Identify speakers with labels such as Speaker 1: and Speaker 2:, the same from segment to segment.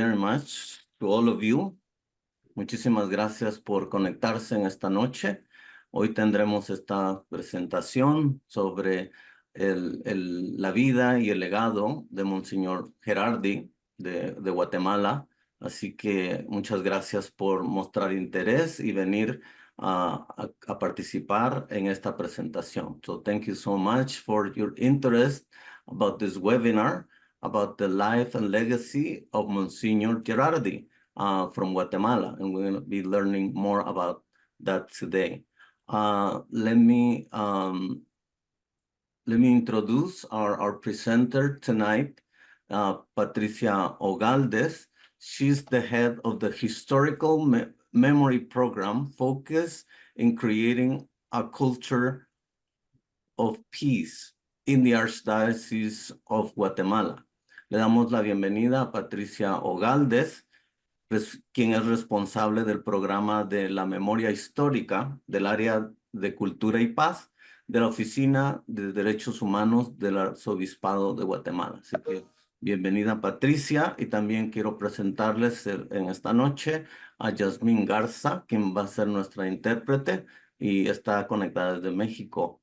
Speaker 1: very much to all of you. Muchísimas gracias por conectarse en esta noche. Hoy tendremos esta presentación sobre la vida y el legado de Monseñor Gerardi de Guatemala. Así que muchas gracias por mostrar interés y venir a participar en esta presentación. So thank you so much for your interest about this webinar about the life and legacy of Monsignor Gerardi from Guatemala, and we're going to be learning more about that today. Let me introduce our presenter tonight, Patricia Ogaldes. She's the head of the Historical Memory Program focused in creating a culture of peace in the Archdiocese of Guatemala. Le damos la bienvenida a Patricia Ogaldes, quien es responsable del programa de la memoria histórica del área de cultura y paz de la Oficina de Derechos Humanos del Arzobispado de Guatemala. Así que bienvenida, Patricia, y también quiero presentarles en esta noche a Yasmín Garza, quien va a ser nuestra intérprete y está conectada desde México,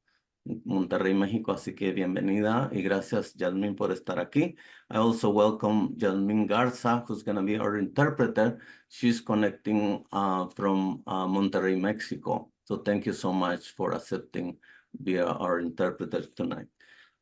Speaker 1: Monterrey, México, así que bienvenida y gracias, Yasmín, por estar aquí. I also welcome Yasmín Garza, who's going to be our interpreter. She's connecting from Monterrey, Mexico. So thank you so much for accepting being our interpreter tonight.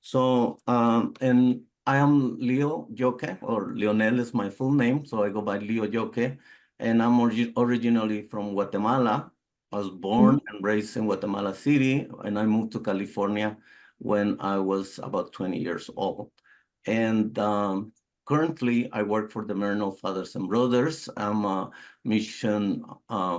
Speaker 1: So, and I am Leo Yoke, or Leonel is my full name, so I go by Leo Yoke, and I'm originally from Guatemala. I was born and raised in Guatemala City, and I moved to California when I was about 20 years old. And currently, I work for the Maryknoll Fathers and Brothers. I'm a mission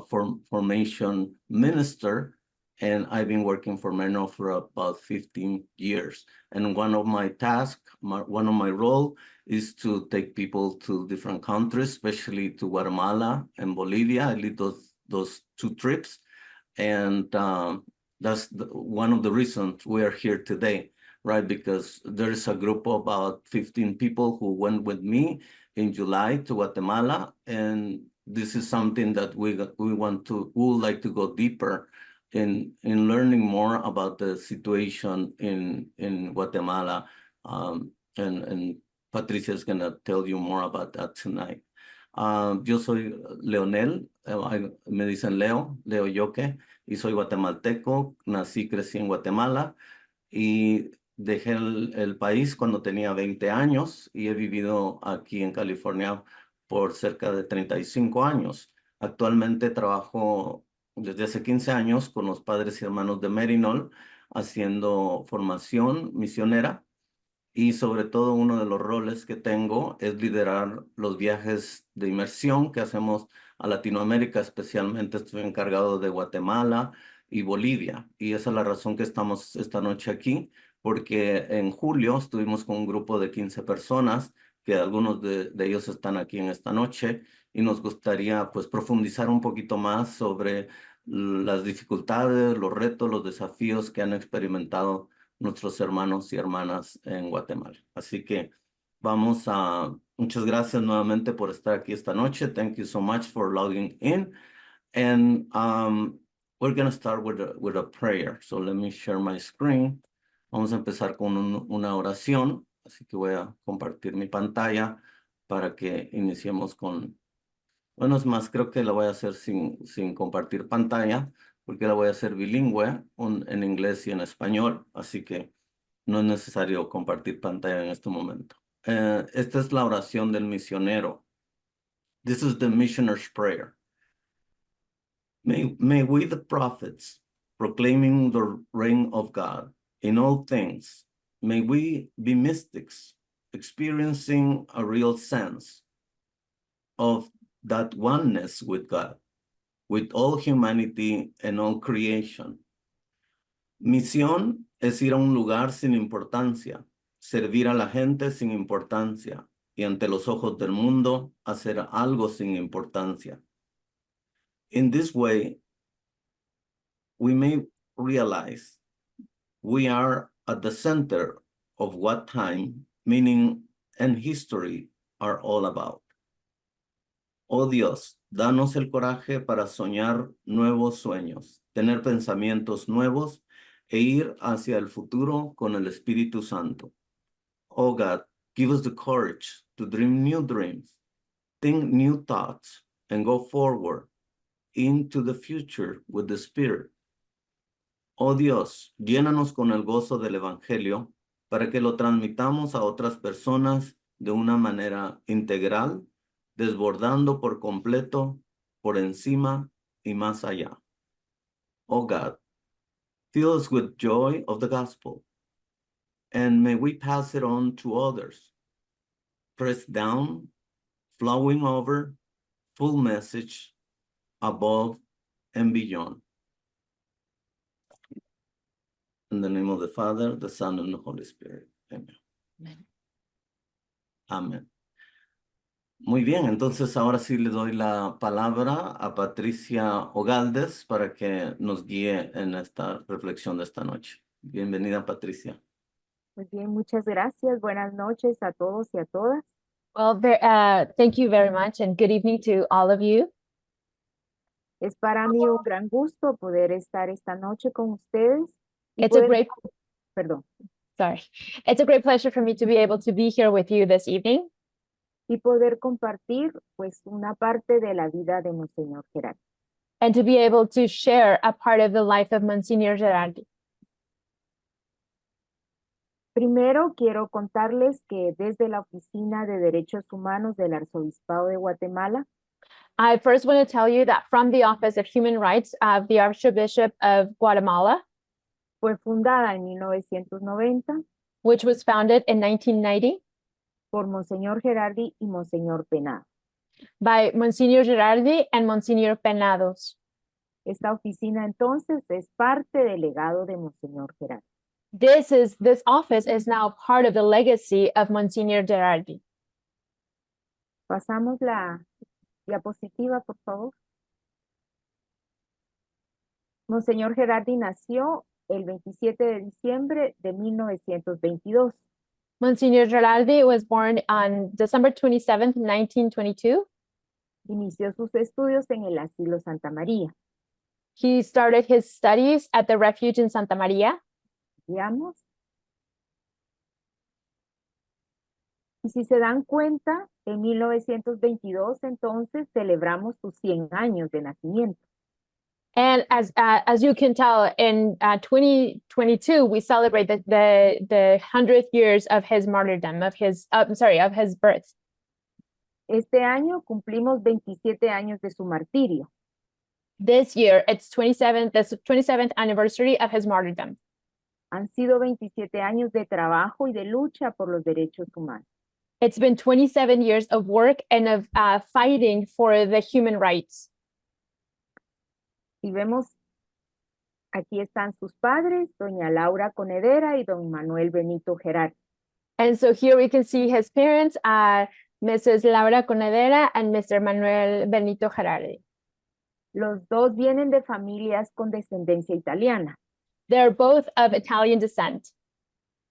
Speaker 1: formation minister, and I've been working for Maryknoll for about 15 years. And one of my tasks, one of my role is to take people to different countries, especially to Guatemala and Bolivia. I lead those two trips. And that's one of the reasons we are here today, right? Because there is a group of about 15 people who went with me in July to Guatemala. And this is something that we would like to go deeper in learning more about the situation in Guatemala. And Patricia is going to tell you more about that tonight. Yo soy Leonel, me dicen Leo Yoque, y soy guatemalteco, nací, crecí en Guatemala y dejé el país cuando tenía 20 años y he vivido aquí en California por cerca de 35 años. Actualmente trabajo desde hace 15 años con los padres y hermanos de Maryknoll haciendo formación misionera. Y sobre todo uno de los roles que tengo es liderar los viajes de inmersión que hacemos a Latinoamérica, especialmente estoy encargado de Guatemala y Bolivia. Y esa es la razón que estamos esta noche aquí, porque en julio estuvimos con un grupo de 15 personas, que algunos de ellos están aquí en esta noche, y nos gustaría pues profundizar un poquito más sobre las dificultades, los retos, los desafíos que han experimentado nuestros hermanos y hermanas en Guatemala. Así que muchas gracias nuevamente por estar aquí esta noche. Thank you so much for logging in. And we're going to start with a prayer. So let me share my screen. Vamos a empezar con una oración. Así que voy a compartir mi pantalla para que iniciemos con... Bueno, es más, creo que la voy a hacer sin compartir pantalla, porque la voy a hacer bilingüe en inglés y en español, así que no es necesario compartir pantalla en este momento. Esta es la oración del misionero. This is the missioner's prayer. May we, the prophets, proclaiming the reign of God in all things, may we be mystics, experiencing a real sense of that oneness with God, with all humanity and all creation. Misión es ir a un lugar sin importancia, servir a la gente sin importancia y ante los ojos del mundo hacer algo sin importancia. In this way, we may realize we are at the center of what time, meaning, and history are all about. Oh Dios, danos el coraje para soñar nuevos sueños, tener pensamientos nuevos e ir hacia el futuro con el Espíritu Santo. Oh God, give us the courage to dream new dreams, think new thoughts, and go forward into the future with the Spirit. Oh Dios, llénanos con el gozo del Evangelio para que lo transmitamos a otras personas de una manera integral, desbordando por completo, por encima y más allá. Oh God, fill us with joy of the gospel, and may we pass it on to others. Pressed down, flowing over, full message, above and beyond. In the name of the Father, the Son, and the Holy Spirit. Amen.
Speaker 2: Amen.
Speaker 1: Amén. Muy bien, entonces ahora sí le doy la palabra a Patricia Ogaldes para que nos guíe en esta reflexión de esta noche. Bienvenida, Patricia.
Speaker 3: Muy bien, muchas gracias. Buenas noches a todos y a todas.
Speaker 2: Well, thank you very much, and good evening to all of you.
Speaker 3: Es para mí un gran gusto poder estar esta noche con ustedes y
Speaker 2: It's a
Speaker 3: poder,
Speaker 2: great,
Speaker 3: perdón,
Speaker 2: sorry, it's a great pleasure for me to be able to be here with you this evening
Speaker 3: y poder compartir pues una parte de la vida de Monseñor Gerardo.
Speaker 2: and to be able to share a part of the life of Monsignor Gerardi.
Speaker 3: Primero quiero contarles que desde la Oficina de Derechos Humanos del Arzobispado de Guatemala
Speaker 2: I first want to tell you that from the Office of Human Rights of the Archbishop of Guatemala,
Speaker 3: fue fundada en 1990
Speaker 2: which was founded in 1990
Speaker 3: por Monseñor Gerardi y Monseñor Penado.
Speaker 2: by Monsignor Gerardi and Monsignor Penados.
Speaker 3: Esta oficina entonces es parte del legado de Monseñor Gerardi.
Speaker 2: This office is now part of the legacy of Monsignor Gerardi.
Speaker 3: Pasamos la diapositiva, por favor. Monseñor Gerardi nació el 27 de diciembre de 1922.
Speaker 2: Monsignor Gerardi was born on December 27th, 1922.
Speaker 3: Inició sus estudios en el Asilo Santa María.
Speaker 2: He started his studies at the refuge in Santa Maria.
Speaker 3: Veamos. Y si se dan cuenta, en 1922 entonces celebramos sus 100 años de nacimiento.
Speaker 2: And as you can tell, in 2022, we celebrate the 100th years of his martyrdom, of his birth.
Speaker 3: Este año cumplimos 27 años de su martirio.
Speaker 2: This year, it's the 27th anniversary of his martyrdom.
Speaker 3: Han sido 27 años de trabajo y de lucha por los derechos humanos.
Speaker 2: It's been 27 years of work and of fighting for the human rights.
Speaker 3: Si vemos, aquí están sus padres, doña Laura Conedera y don Manuel Benito Gerardi.
Speaker 2: And so here we can see his parents, Mrs. Laura Conedera and Mr. Manuel Benito Gerardi.
Speaker 3: Los dos vienen de familias con descendencia italiana.
Speaker 2: They're both of Italian descent.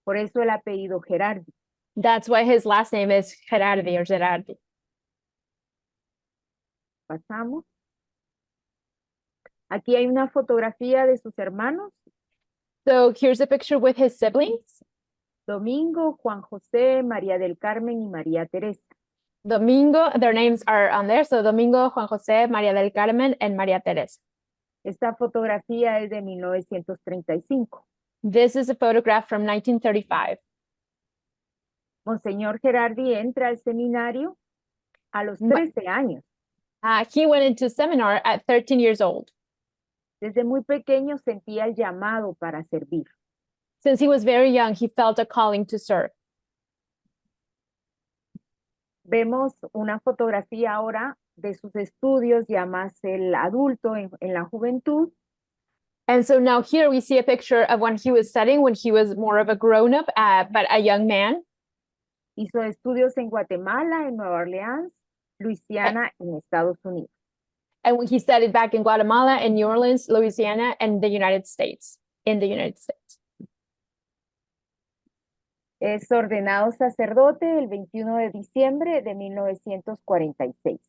Speaker 3: Por eso el apellido Gerardi.
Speaker 2: That's why his last name is Gerardi or Gerardi.
Speaker 3: Pasamos. Aquí hay una fotografía de sus hermanos.
Speaker 2: So here's a picture with his siblings.
Speaker 3: Domingo, Juan José, María del Carmen y María Teresa.
Speaker 2: Domingo, their names are on there. So Domingo, Juan José, María del Carmen, and María Teresa.
Speaker 3: Esta fotografía es de 1935.
Speaker 2: This is a photograph from 1935.
Speaker 3: Monseñor Gerardi entra al seminario a los 13 años.
Speaker 2: He went into seminar at 13 years old.
Speaker 3: Desde muy pequeño sentía el llamado para servir.
Speaker 2: Since he was very young, he felt a calling to serve.
Speaker 3: Vemos una fotografía ahora de sus estudios ya más el adulto en la juventud.
Speaker 2: And so now here we see a picture of when he was studying, when he was more of a grown-up, but a young man.
Speaker 3: Hizo estudios en Guatemala, en Nueva Orleans, Luisiana, en Estados Unidos.
Speaker 2: And when he studied back in Guatemala, in New Orleans, Louisiana, and the United States, in the United States.
Speaker 3: Es ordenado sacerdote el 21 de diciembre de 1946.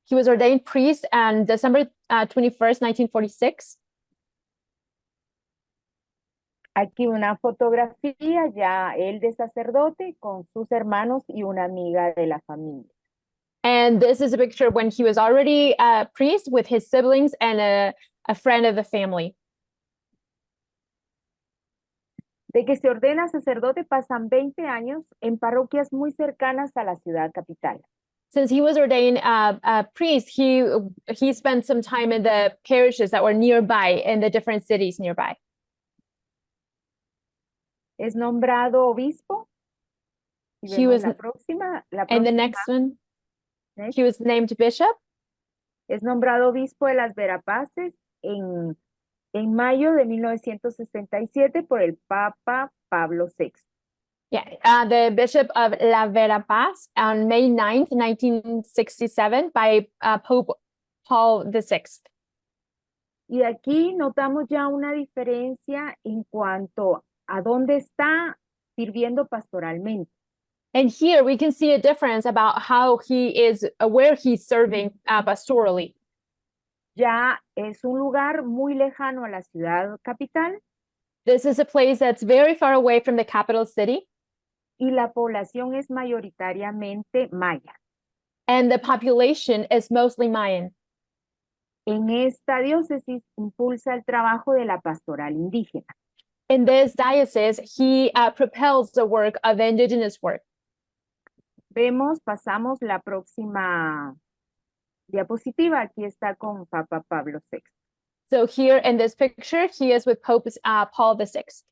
Speaker 2: He was ordained priest on December 21st, 1946.
Speaker 3: Aquí una fotografía ya él de sacerdote con sus hermanos y una amiga de la familia.
Speaker 2: And this is a picture when he was already a priest with his siblings and a friend of the family.
Speaker 3: De que se ordena sacerdote pasan 20 años en parroquias muy cercanas a la ciudad capital.
Speaker 2: Since he was ordained a priest, he spent some time in the parishes that were nearby in the different cities nearby.
Speaker 3: Es nombrado obispo. Y
Speaker 2: He
Speaker 3: vemos
Speaker 2: was,
Speaker 3: la próxima,
Speaker 2: and the next one,
Speaker 3: next.
Speaker 2: he was named bishop.
Speaker 3: Es nombrado obispo de las Verapaces en mayo de 1967 por el Papa Pablo VI.
Speaker 2: Yeah, the bishop of La Verapaz on May 9th, 1967 by Pope Paul VI.
Speaker 3: Y aquí notamos ya una diferencia en cuanto a dónde está sirviendo pastoralmente.
Speaker 2: And here we can see a difference about how he is, where he's serving pastorally.
Speaker 3: Ya es un lugar muy lejano a la ciudad capital.
Speaker 2: This is a place that's very far away from the capital city.
Speaker 3: Y la población es mayoritariamente maya.
Speaker 2: And the population is mostly Mayan.
Speaker 3: En esta diócesis impulsa el trabajo de la pastoral indígena.
Speaker 2: In this diocese, he propels the work of the indigenous work.
Speaker 3: Pasamos la próxima diapositiva. Aquí está con Papa Pablo VI.
Speaker 2: So here in this picture, he is with Pope Paul VI.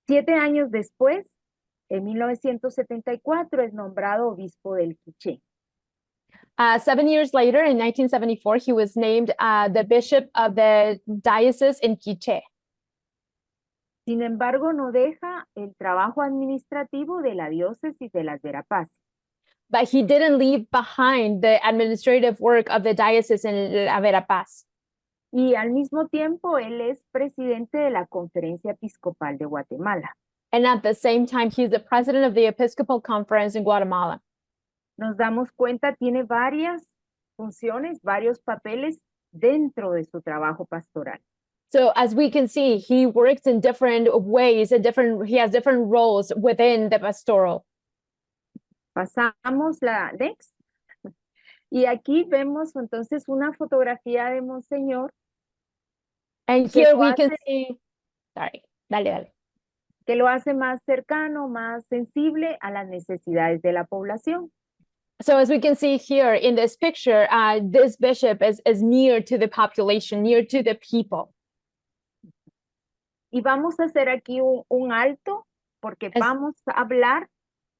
Speaker 3: 7 años después, en 1974, es nombrado obispo del Quiché.
Speaker 2: 7 years later, in 1974, he was named the bishop of the diocese in Quiché.
Speaker 3: Sin embargo, no deja el trabajo administrativo de la diócesis de las Verapaces.
Speaker 2: But he didn't leave behind the administrative work of the diocese in La Verapaz.
Speaker 3: Y al mismo tiempo, él es presidente de la Conferencia Episcopal de Guatemala.
Speaker 2: And at the same time, he's the president of the Episcopal Conference in Guatemala.
Speaker 3: Nos damos cuenta, tiene varias funciones, varios papeles dentro de su trabajo pastoral.
Speaker 2: So as we can see, he works in different ways, he has different roles within the pastoral.
Speaker 3: Pasamos la next. Y aquí vemos entonces una fotografía de Monseñor.
Speaker 2: And here we can see,
Speaker 3: que lo hace más cercano, más sensible a las necesidades de la población.
Speaker 2: So as we can see here in this picture, this bishop is near to the population, near to the people.
Speaker 3: Y vamos a hacer aquí un alto porque vamos a hablar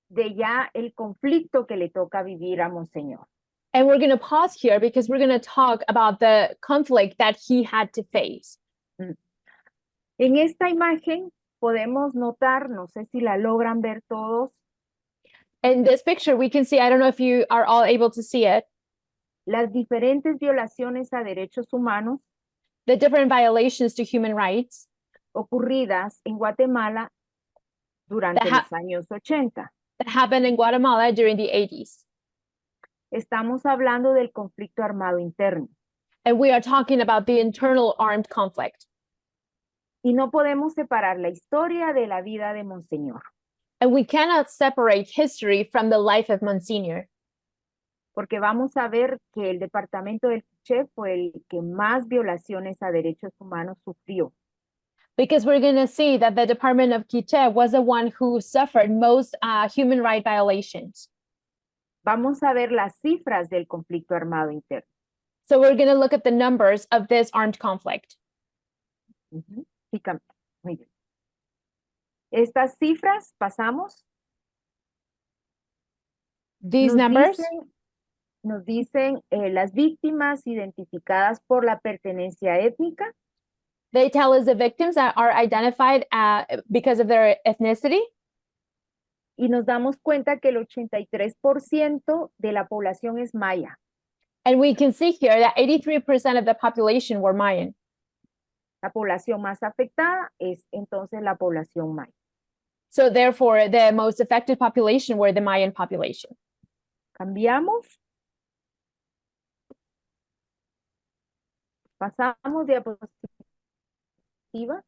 Speaker 3: de ya el conflicto que le toca vivir a Monseñor.
Speaker 2: And we're going to pause here because we're going to talk about the conflict that he had to face.
Speaker 3: En esta imagen podemos notar, no sé si la logran ver todos.
Speaker 2: In this picture, we can see, I don't know if you are all able to see it,
Speaker 3: las diferentes violaciones a derechos humanos,
Speaker 2: the different violations to human rights
Speaker 3: ocurridas en Guatemala durante los años 80.
Speaker 2: That happened in Guatemala during the 80s.
Speaker 3: Estamos hablando del conflicto armado interno.
Speaker 2: And we are talking about the internal armed conflict.
Speaker 3: Y no podemos separar la historia de la vida de Monseñor.
Speaker 2: And we cannot separate history from the life of Monsignor.
Speaker 3: Porque vamos a ver que el departamento del Quiché fue el que más violaciones a derechos humanos sufrió.
Speaker 2: Because we're going to see that the Department of Quiché was the one who suffered most human rights violations.
Speaker 3: Vamos a ver las cifras del conflicto armado interno.
Speaker 2: So we're going to look at the numbers of this armed conflict.
Speaker 3: Sí, muy bien. Estas cifras, pasamos.
Speaker 2: These numbers
Speaker 3: nos dicen las víctimas identificadas por la pertenencia étnica.
Speaker 2: They tell us the victims that are identified because of their ethnicity.
Speaker 3: Y nos damos cuenta que el 83% de la población es maya.
Speaker 2: And we can see here that 83% of the population were Mayan.
Speaker 3: La población más afectada es entonces la población maya.
Speaker 2: So therefore, the most affected population were the Mayan population.
Speaker 3: Cambiamos. Pasamos diapositiva.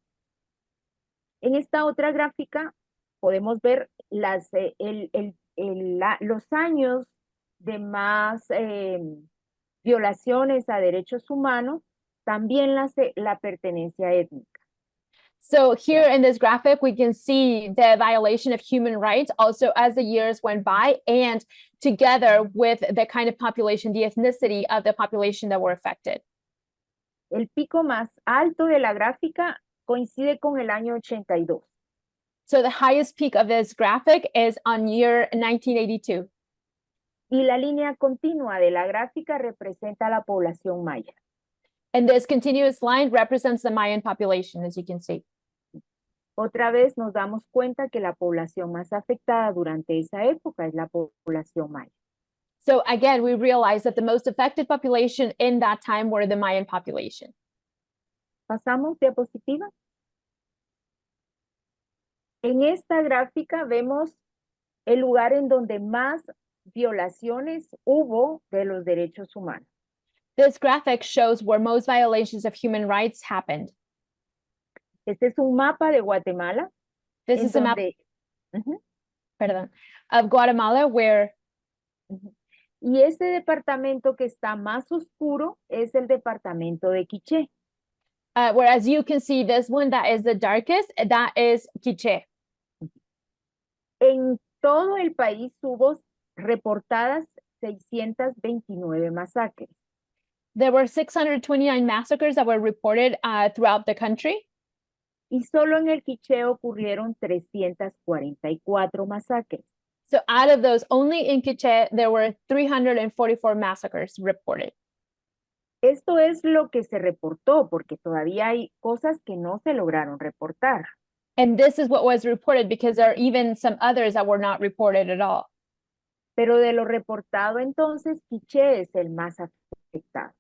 Speaker 3: En esta otra gráfica podemos ver los años de más violaciones a derechos humanos, también la pertenencia étnica.
Speaker 2: So here in this graphic, we can see the violation of human rights also as the years went by and together with the kind of population, the ethnicity of the population that were affected.
Speaker 3: El pico más alto de la gráfica coincide con el año 82.
Speaker 2: So the highest peak of this graphic is on year 1982.
Speaker 3: Y la línea continua de la gráfica representa la población maya.
Speaker 2: And this continuous line represents the Mayan population, as you can see.
Speaker 3: Otra vez nos damos cuenta que la población más afectada durante esa época es la población maya.
Speaker 2: So again, we realize that the most affected population in that time were the Mayan population.
Speaker 3: Pasamos diapositiva. En esta gráfica vemos el lugar en donde más violaciones hubo de los derechos humanos.
Speaker 2: This graphic shows where most violations of human rights happened.
Speaker 3: Este es un mapa de Guatemala.
Speaker 2: This
Speaker 3: en
Speaker 2: is a map,
Speaker 3: donde- Ujú.
Speaker 2: pardon, of Guatemala where
Speaker 3: Y este departamento que está más oscuro es el departamento de Quiché.
Speaker 2: whereas you can see this one that is the darkest, that is Quiché.
Speaker 3: En todo el país hubo reportadas 629 masacres.
Speaker 2: There were 629 massacres that were reported throughout the country.
Speaker 3: Y solo en el Quiché ocurrieron 344 masacres.
Speaker 2: So out of those, only in Quiché, there were 344 massacres reported.
Speaker 3: Esto es lo que se reportó, porque todavía hay cosas que no se lograron reportar.
Speaker 2: And this is what was reported because there are even some others that were not reported at all.
Speaker 3: Pero de lo reportado entonces, Quiché es el más afectado.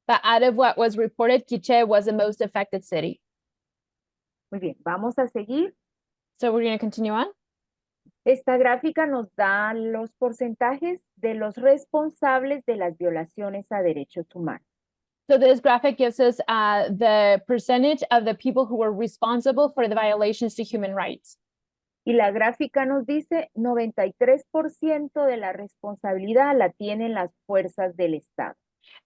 Speaker 2: But out of what was reported, Quiché was the most affected city.
Speaker 3: Muy bien, vamos a seguir.
Speaker 2: So we're going to continue on.
Speaker 3: Esta gráfica nos da los porcentajes de los responsables de las violaciones a derechos humanos.
Speaker 2: So this graphic gives us the percentage of the people who were responsible for the violations to human rights.
Speaker 3: Y la gráfica nos dice 93% de la responsabilidad la tienen las fuerzas del Estado.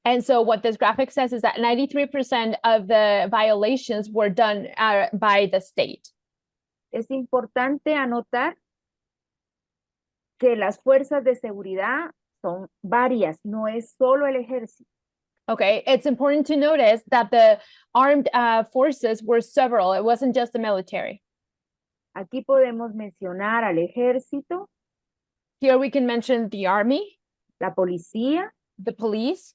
Speaker 2: And so what this graphic says is that 93% of the violations were done by the state.
Speaker 3: Es importante anotar que las fuerzas de seguridad son varias, no es solo el ejército.
Speaker 2: Okay, it's important to notice that the armed forces were several. It wasn't just the military.
Speaker 3: Aquí podemos mencionar al ejército,
Speaker 2: Here we can mention the army,
Speaker 3: la policía,
Speaker 2: the police,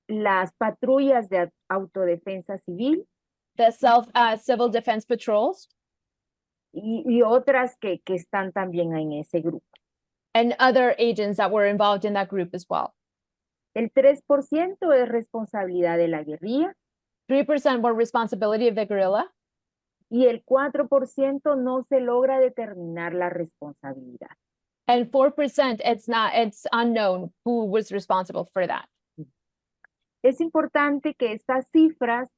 Speaker 3: las patrullas de autodefensa civil
Speaker 2: the civil defense patrols,
Speaker 3: y otras que están también en ese grupo.
Speaker 2: and other agents that were involved in that group as well.
Speaker 3: El 3% es responsabilidad de la guerrilla
Speaker 2: 3% were responsibility of the guerrilla,
Speaker 3: y el 4% no se logra determinar la responsabilidad.
Speaker 2: and 4% it's unknown who was responsible for that.
Speaker 3: Es importante que estas cifras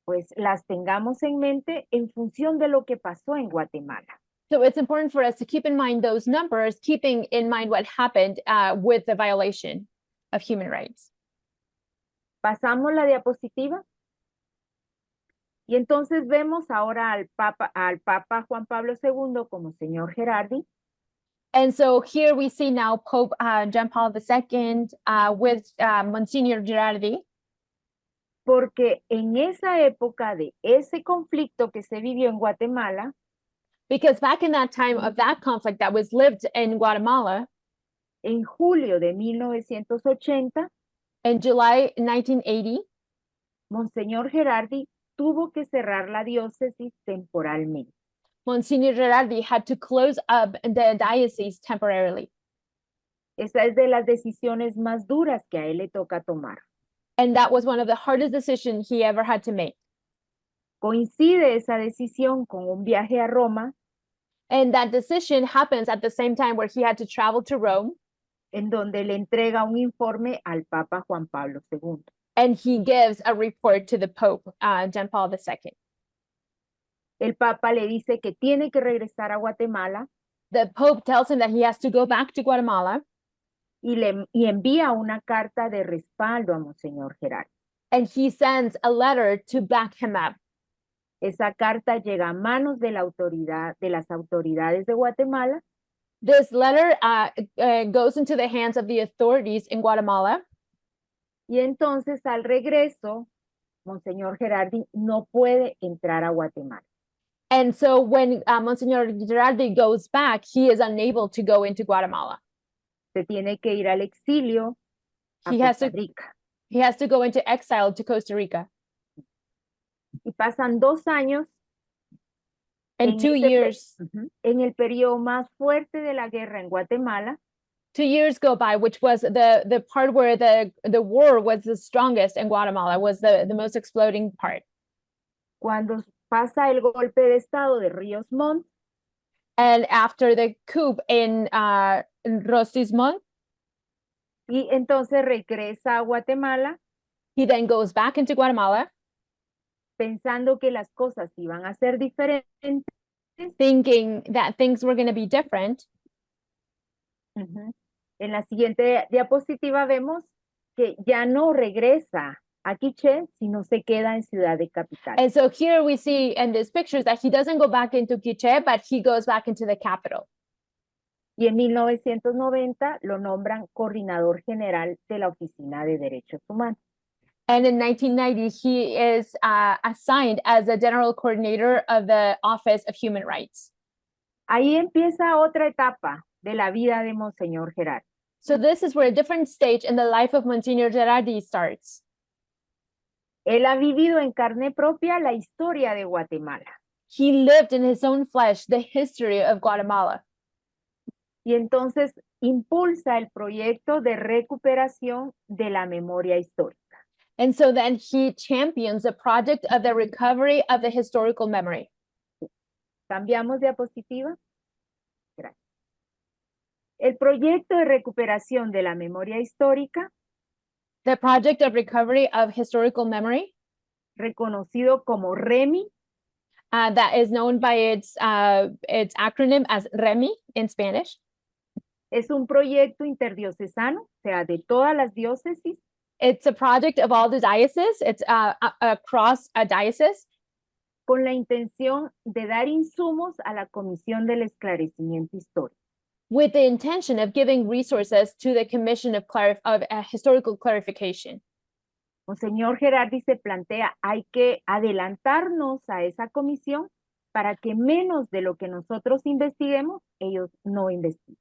Speaker 3: pues las tengamos en mente en función de lo que pasó en Guatemala.
Speaker 2: So it's important for us to keep in mind those numbers, keeping in mind what happened with the violation of human rights.
Speaker 3: Pasamos la diapositiva. Y entonces vemos ahora al Papa Juan Pablo II como señor Gerardi.
Speaker 2: And so here we see now Pope John Paul II with Monsignor Girardi,
Speaker 3: Porque en esa época de ese conflicto que se vivió en Guatemala,
Speaker 2: because back in that time of that conflict that was lived in Guatemala,
Speaker 3: en julio de 1980,
Speaker 2: in July 1980,
Speaker 3: Monseñor Gerardi tuvo que cerrar la diócesis temporalmente.
Speaker 2: Monsignor Girardi had to close up the diocese temporarily.
Speaker 3: Esa es de las decisiones más duras que a él le toca tomar.
Speaker 2: And that was one of the hardest decisions he ever had to make.
Speaker 3: Coincide esa decisión con un viaje a Roma,
Speaker 2: And that decision happens at the same time where he had to travel to Rome,
Speaker 3: en donde le entrega un informe al Papa Juan Pablo II.
Speaker 2: and he gives a report to the Pope, John Paul II.
Speaker 3: El Papa le dice que tiene que regresar a Guatemala
Speaker 2: The Pope tells him that he has to go back to Guatemala,
Speaker 3: y envía una carta de respaldo a Monseñor Gerardi.
Speaker 2: and he sends a letter to back him up.
Speaker 3: Esa carta llega a manos de las autoridades de Guatemala
Speaker 2: This letter goes into the hands of the authorities in Guatemala,
Speaker 3: y entonces al regreso, Monseñor Gerardi no puede entrar a Guatemala.
Speaker 2: and so when Monsignor Gerardi goes back, he is unable to go into Guatemala.
Speaker 3: Se tiene que ir al exilio a
Speaker 2: He has
Speaker 3: Costa
Speaker 2: to-
Speaker 3: Rica.
Speaker 2: He has to go into exile to Costa Rica.
Speaker 3: Y pasan 2 años
Speaker 2: And
Speaker 3: En
Speaker 2: 2
Speaker 3: ese pe-
Speaker 2: years,
Speaker 3: en el periodo más fuerte de la guerra en Guatemala,
Speaker 2: 2 years go by, which was the part where the war was the strongest in Guatemala, was the most exploding part.
Speaker 3: cuando pasa el golpe de estado de Ríos Montt,
Speaker 2: And after the coup in Rostis Montt,
Speaker 3: y entonces regresa a Guatemala
Speaker 2: he then goes back into Guatemala,
Speaker 3: pensando que las cosas iban a ser diferentes.
Speaker 2: thinking that things were going to be different.
Speaker 3: Ujú. En la siguiente diapositiva vemos que ya no regresa a Quiché, sino se queda en Ciudad de Capital.
Speaker 2: And so here we see in these pictures that he doesn't go back into Quiché, but he goes back into the capital.
Speaker 3: Y en 1990 lo nombran coordinador general de la Oficina de Derechos Humanos.
Speaker 2: And in 1990, he is assigned as a general coordinator of the Office of Human Rights.
Speaker 3: Ahí empieza otra etapa de la vida de Monseñor Gerardi.
Speaker 2: So this is where a different stage in the life of Monsignor Gerardi starts.
Speaker 3: Él ha vivido en carne propia la historia de Guatemala.
Speaker 2: He lived in his own flesh the history of Guatemala.
Speaker 3: Y entonces impulsa el proyecto de recuperación de la memoria histórica.
Speaker 2: And so then he champions the project of the recovery of the historical memory.
Speaker 3: ¿Cambiamos diapositiva? Gracias. El proyecto de recuperación de la memoria histórica,
Speaker 2: The project of recovery of historical memory,
Speaker 3: reconocido como REMI,
Speaker 2: that is known by its acronym as REMI in Spanish.
Speaker 3: es un proyecto interdiocesano, o sea, de todas las diócesis,
Speaker 2: It's a project of all the dioceses. It's across a diocese
Speaker 3: con la intención de dar insumos a la Comisión del Esclarecimiento Histórico.
Speaker 2: with the intention of giving resources to the Commission of Historical Clarification.
Speaker 3: Monseñor Gerardi se plantea, hay que adelantarnos a esa comisión para que menos de lo que nosotros investiguemos, ellos no investiguen.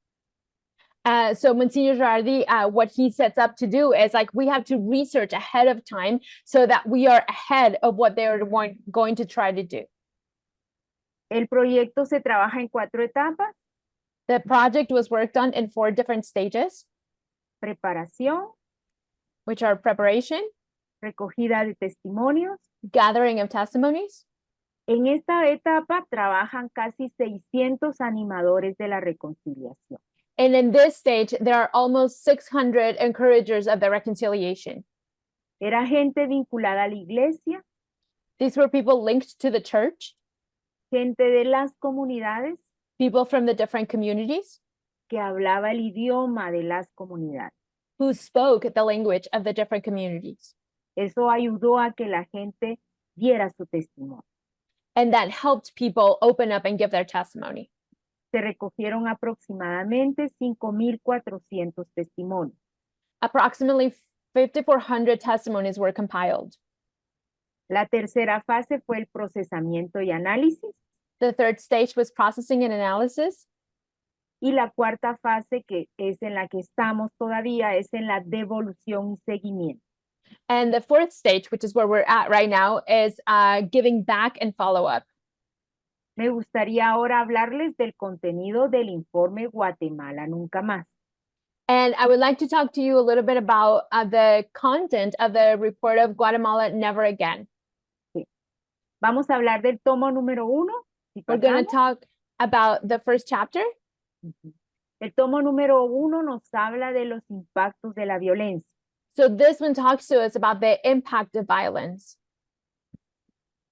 Speaker 2: So Monsignor Gerardi, what he sets up to do is like we have to research ahead of time so that we are ahead of what they're going to try to do.
Speaker 3: El proyecto se trabaja en 4 etapas:
Speaker 2: The project was worked on in 4 different stages,
Speaker 3: preparación,
Speaker 2: which are preparation,
Speaker 3: recogida de testimonios.
Speaker 2: gathering of testimonies.
Speaker 3: En esta etapa trabajan casi 600 animadores de la reconciliación.
Speaker 2: And in this stage, there are almost 600 encouragers of the reconciliation.
Speaker 3: Era gente vinculada a la iglesia,
Speaker 2: These were people linked to the church,
Speaker 3: gente de las comunidades
Speaker 2: people from the different communities
Speaker 3: que hablaba el idioma de las comunidades.
Speaker 2: who spoke the language of the different communities.
Speaker 3: Eso ayudó a que la gente diera su testimonio.
Speaker 2: And that helped people open up and give their testimony.
Speaker 3: Se recogieron aproximadamente 5.400 testimonios.
Speaker 2: Approximately 5,400 testimonies were compiled.
Speaker 3: La tercera fase fue el procesamiento y análisis.
Speaker 2: The third stage was processing and analysis.
Speaker 3: Y la cuarta fase, que es en la que estamos todavía, es en la devolución y seguimiento.
Speaker 2: And the fourth stage, which is where we're at right now, is giving back and follow up.
Speaker 3: Me gustaría ahora hablarles del contenido del informe Guatemala Nunca Más.
Speaker 2: And I would like to talk to you a little bit about the content of the report of Guatemala Never Again.
Speaker 3: Vamos a hablar del tomo número 1. Si
Speaker 2: We're going to
Speaker 3: pasamos.
Speaker 2: talk about the first chapter.
Speaker 3: El tomo número 1 nos habla de los impactos de la violencia.
Speaker 2: So this one talks to us about the impact of violence,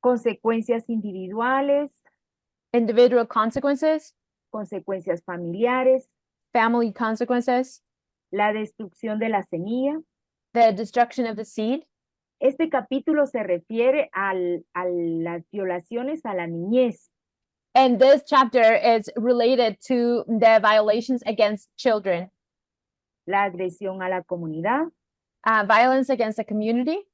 Speaker 3: consecuencias individuales,
Speaker 2: individual consequences,
Speaker 3: consecuencias familiares,
Speaker 2: family consequences,
Speaker 3: la destrucción de la semilla.
Speaker 2: the destruction of the seed.
Speaker 3: Este capítulo se refiere a las violaciones a la niñez.
Speaker 2: And this chapter is related to the violations against children,
Speaker 3: La agresión a la comunidad,
Speaker 2: violence against the community,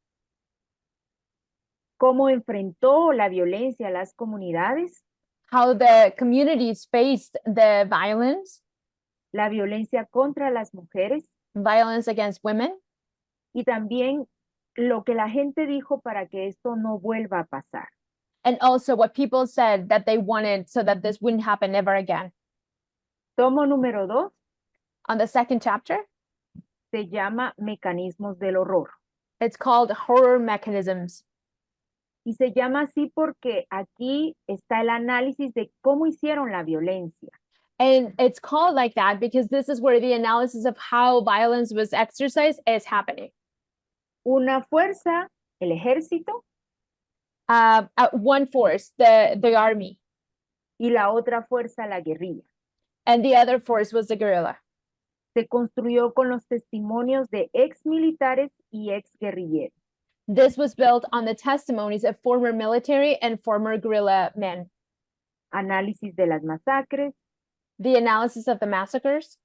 Speaker 3: cómo enfrentó la violencia a las comunidades,
Speaker 2: how the communities faced the violence,
Speaker 3: la violencia contra las mujeres
Speaker 2: violence against women,
Speaker 3: y también lo que la gente dijo para que esto no vuelva a pasar.
Speaker 2: and also what people said that they wanted so that this wouldn't happen ever again.
Speaker 3: Tomo número 2
Speaker 2: On the second chapter,
Speaker 3: se llama Mecanismos del Horror.
Speaker 2: it's called Horror Mechanisms.
Speaker 3: Y se llama así porque aquí está el análisis de cómo hicieron la violencia.
Speaker 2: And it's called like that because this is where the analysis of how violence was exercised is happening.
Speaker 3: Una fuerza, el ejército,
Speaker 2: One force, the army,
Speaker 3: y la otra fuerza, la guerrilla.
Speaker 2: and the other force was the guerrilla.
Speaker 3: Se construyó con los testimonios de ex militares y ex guerrilleros.
Speaker 2: This was built on the testimonies of former military and former guerrilla men.
Speaker 3: Análisis de las masacres,
Speaker 2: The analysis of the massacres,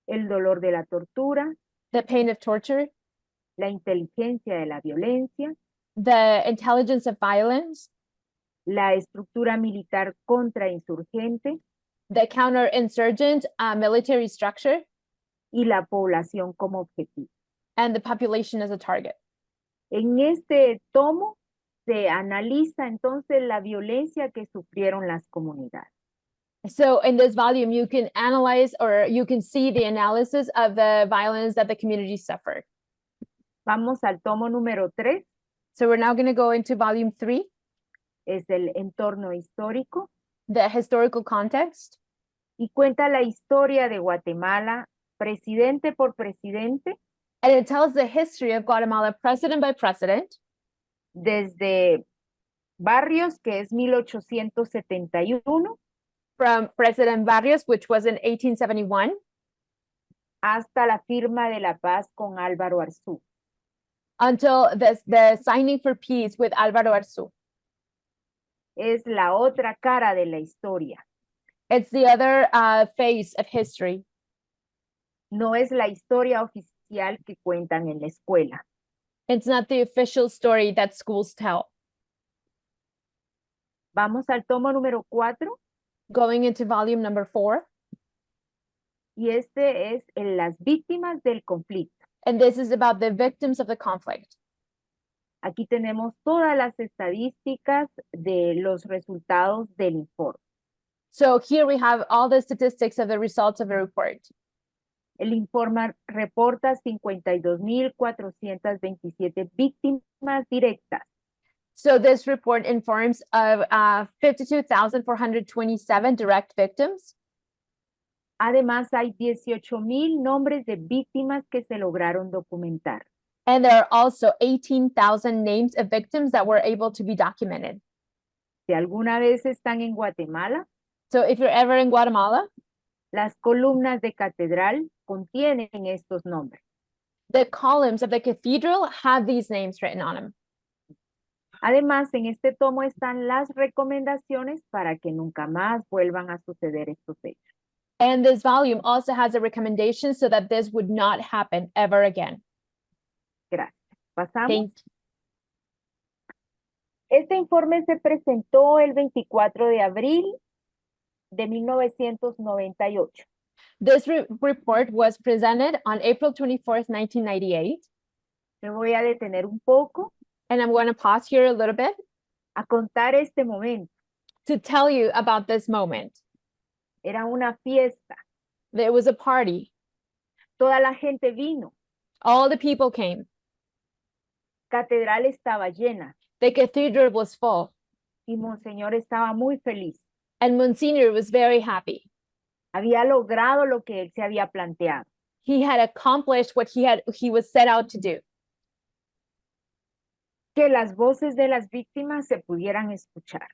Speaker 3: el dolor de la tortura,
Speaker 2: the pain of torture,
Speaker 3: la inteligencia de la violencia,
Speaker 2: the intelligence of violence,
Speaker 3: la estructura militar contrainsurgente
Speaker 2: the counterinsurgent military structure,
Speaker 3: y la población como objetivo.
Speaker 2: and the population as a target.
Speaker 3: En este tomo se analiza entonces la violencia que sufrieron las comunidades.
Speaker 2: So in this volume, you can analyze or you can see the analysis of the violence that the community suffered.
Speaker 3: Vamos al tomo número 3,
Speaker 2: So we're now going to go into volume 3,
Speaker 3: es el entorno histórico,
Speaker 2: the historical context.
Speaker 3: y cuenta la historia de Guatemala, presidente por presidente,
Speaker 2: And it tells the history of Guatemala president by president,
Speaker 3: desde Barrios, que es 1871,
Speaker 2: from President Barrios, which was in 1871,
Speaker 3: hasta la firma de la paz con Álvaro Arzú.
Speaker 2: until the signing for peace with Álvaro Arzú.
Speaker 3: Es la otra cara de la historia.
Speaker 2: It's the other face of history.
Speaker 3: No es la historia oficial que cuentan en la escuela.
Speaker 2: It's not the official story that schools tell.
Speaker 3: Vamos al tomo número 4,
Speaker 2: Going into volume number 4,
Speaker 3: y este es en las víctimas del conflicto.
Speaker 2: and this is about the victims of the conflict.
Speaker 3: Aquí tenemos todas las estadísticas de los resultados del informe.
Speaker 2: So here we have all the statistics of the results of the report.
Speaker 3: El informe reporta 52.427 víctimas directas,
Speaker 2: So this report informs of 52,427 direct victims.
Speaker 3: además hay 18.000 nombres de víctimas que se lograron documentar.
Speaker 2: And there are also 18,000 names of victims that were able to be documented.
Speaker 3: Si alguna vez están en Guatemala,
Speaker 2: So if you're ever in Guatemala,
Speaker 3: las columnas de catedral contienen estos nombres.
Speaker 2: the columns of the cathedral have these names written on them.
Speaker 3: Además, en este tomo están las recomendaciones para que nunca más vuelvan a suceder estos hechos.
Speaker 2: And this volume also has a recommendation so that this would not happen ever again.
Speaker 3: Gracias. Pasamos.
Speaker 2: Thank
Speaker 3: Este informe se presentó el 24 de abril de 1998.
Speaker 2: This report was presented on April 24th, 1998.
Speaker 3: Me voy a detener un poco
Speaker 2: And I'm going to pause here a little bit
Speaker 3: a contar este momento.
Speaker 2: to tell you about this moment.
Speaker 3: Era una fiesta.
Speaker 2: There was a party.
Speaker 3: Toda la gente vino.
Speaker 2: All the people came.
Speaker 3: Catedral estaba llena
Speaker 2: The cathedral was full.
Speaker 3: y Monseñor estaba muy feliz.
Speaker 2: And Monsignor was very happy.
Speaker 3: Había logrado lo que él se había planteado.
Speaker 2: he had accomplished what he was set out to do.
Speaker 3: Que las voces de las víctimas se pudieran escuchar.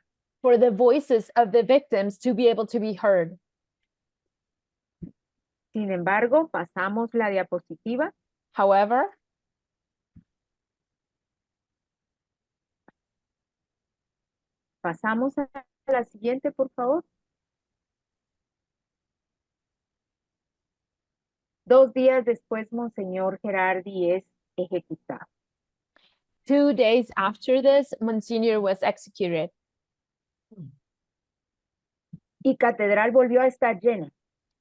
Speaker 2: For the voices of the victims to be able to be heard.
Speaker 3: Sin embargo, pasamos la diapositiva.
Speaker 2: However,
Speaker 3: Pasamos a la siguiente, por favor. 2 días después, Monseñor Gerardi es ejecutado.
Speaker 2: 2 days after this, Monsignor was executed.
Speaker 3: Y Catedral volvió a estar llena,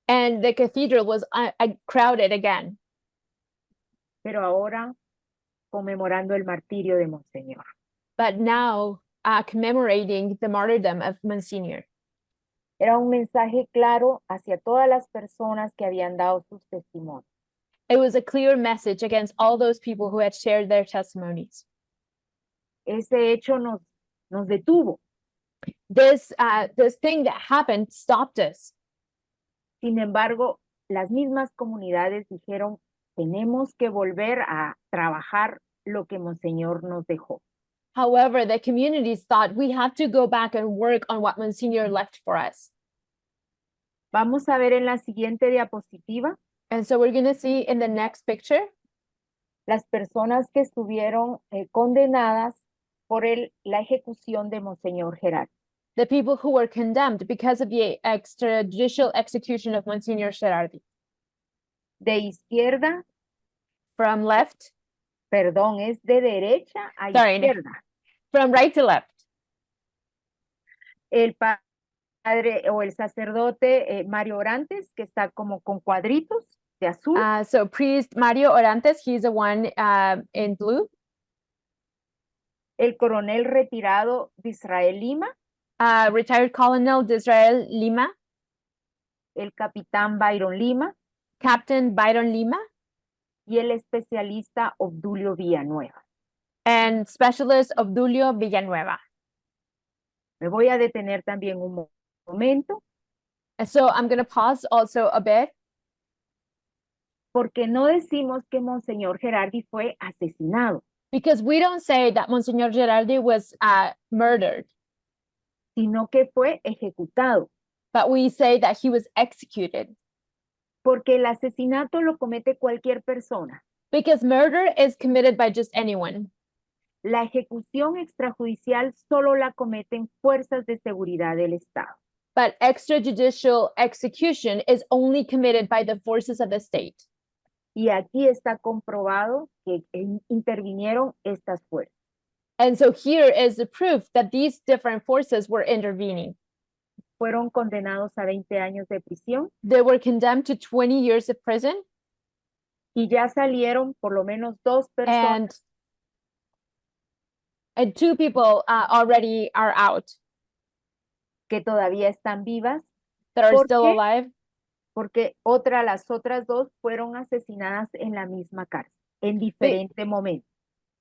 Speaker 2: And the cathedral was crowded again,
Speaker 3: pero ahora conmemorando el martirio de Monseñor.
Speaker 2: but now commemorating the martyrdom of Monsignor.
Speaker 3: Era un mensaje claro hacia todas las personas que habían dado sus testimonios.
Speaker 2: It was a clear message against all those people who had shared their testimonies.
Speaker 3: Ese hecho nos detuvo.
Speaker 2: This thing that happened stopped us.
Speaker 3: Sin embargo, las mismas comunidades dijeron, tenemos que volver a trabajar lo que Monseñor nos dejó.
Speaker 2: However, the communities thought we have to go back and work on what Monsignor left for us.
Speaker 3: Vamos a ver en la siguiente diapositiva
Speaker 2: And so we're going to see in the next picture
Speaker 3: las personas que estuvieron condenadas por la ejecución de Monseñor Gerardi.
Speaker 2: the people who were condemned because of the extrajudicial execution of Monsignor Gerardi.
Speaker 3: De izquierda,
Speaker 2: From left,
Speaker 3: perdón, es de derecha a
Speaker 2: Sorry, no.
Speaker 3: izquierda.
Speaker 2: from right to left.
Speaker 3: El padre o el sacerdote Mario Orantes, que está como con cuadritos de azul.
Speaker 2: So priest Mario Orantes, he's the one in blue.
Speaker 3: El coronel retirado de Israel Lima.
Speaker 2: Retired Colonel D'Israel Lima.
Speaker 3: El capitán Byron Lima.
Speaker 2: Captain Byron Lima.
Speaker 3: Y el especialista Obdulio Villanueva.
Speaker 2: And specialist Obdulio Villanueva.
Speaker 3: Me voy a detener también un momento.
Speaker 2: And so I'm going to pause also a bit.
Speaker 3: Porque no decimos que Monseñor Gerardi fue asesinado.
Speaker 2: Because we don't say that Monsignor Gerardi was murdered,
Speaker 3: sino que fue ejecutado.
Speaker 2: but we say that he was executed.
Speaker 3: Porque el asesinato lo comete cualquier persona.
Speaker 2: Because murder is committed by just anyone.
Speaker 3: La ejecución extrajudicial solo la cometen fuerzas de seguridad del Estado.
Speaker 2: But extrajudicial execution is only committed by the forces of the state.
Speaker 3: Y aquí está comprobado que intervinieron estas fuerzas.
Speaker 2: And so here is the proof that these different forces were intervening.
Speaker 3: Fueron condenados a 20 años de prisión.
Speaker 2: They were condemned to 20 years of prison.
Speaker 3: Y ya salieron por lo menos 2 personas.
Speaker 2: And 2 people already are out.
Speaker 3: Que todavía están vivas.
Speaker 2: That are still alive.
Speaker 3: Porque las otras 2 fueron asesinadas en la misma cárcel, en diferente momento.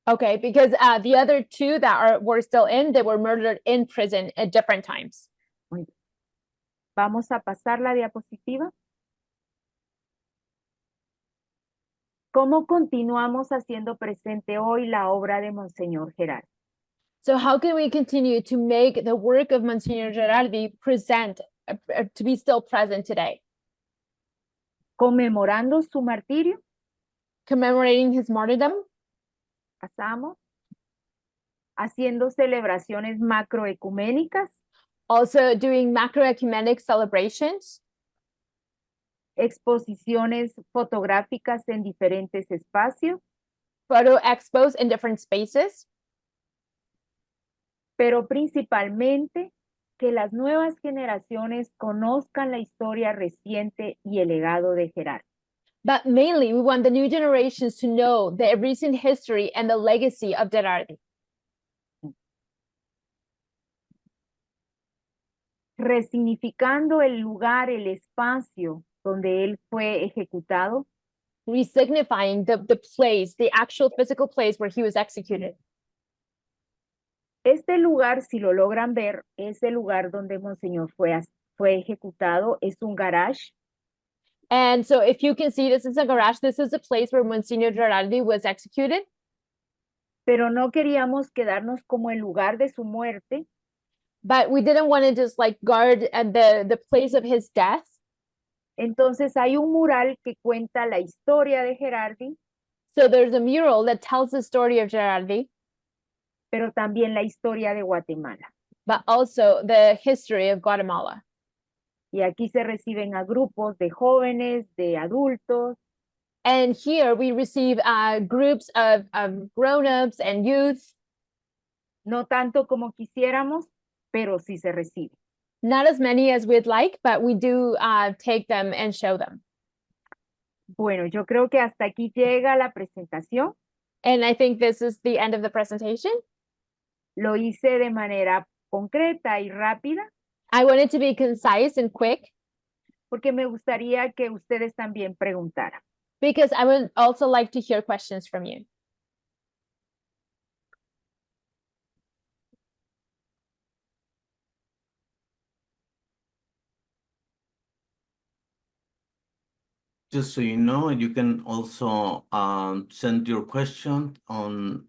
Speaker 2: Okay, because the other 2 that were still in, they were murdered in prison at different times.
Speaker 3: Vamos a pasar la diapositiva. ¿Cómo continuamos haciendo presente hoy la obra de Monseñor Gerardi?
Speaker 2: So how can we continue to make the work of Monsignor Gerardi present, to be still present today?
Speaker 3: Conmemorando su martirio.
Speaker 2: Commemorating his martyrdom.
Speaker 3: Pasamos. Haciendo celebraciones macroecuménicas.
Speaker 2: Also doing macroecumenic celebrations.
Speaker 3: Exposiciones fotográficas en diferentes espacios.
Speaker 2: Photo expos in different spaces.
Speaker 3: Pero principalmente que las nuevas generaciones conozcan la historia reciente y el legado de Gerardi.
Speaker 2: But mainly, we want the new generations to know the recent history and the legacy of Gerardi.
Speaker 3: Resignificando el lugar, el espacio donde él fue ejecutado.
Speaker 2: Resignifying the place, the actual physical place where he was executed.
Speaker 3: Este lugar, si lo logran ver, es el lugar donde Monseñor fue ejecutado. Es un garage.
Speaker 2: And so if you can see, this is a garage. This is the place where Monsignor Gerardi was executed.
Speaker 3: Pero no queríamos quedarnos como el lugar de su muerte,
Speaker 2: But we didn't want to just like guard at the place of his death.
Speaker 3: entonces hay un mural que cuenta la historia de Gerardi,
Speaker 2: So there's a mural that tells the story of Gerardi,
Speaker 3: pero también la historia de Guatemala.
Speaker 2: but also the history of Guatemala.
Speaker 3: Y aquí se reciben a grupos de jóvenes, de adultos,
Speaker 2: And here we receive groups of grown-ups and youth,
Speaker 3: no tanto como quisiéramos, pero sí se recibe.
Speaker 2: not as many as we'd like, but we do take them and show them.
Speaker 3: Bueno, yo creo que hasta aquí llega la presentación.
Speaker 2: And I think this is the end of the presentation.
Speaker 3: Lo hice de manera concreta y rápida
Speaker 2: I wanted to be concise and quick
Speaker 3: porque me gustaría que ustedes también preguntaran.
Speaker 2: because I would also like to hear questions from you.
Speaker 1: Just so you know, you can also send your question on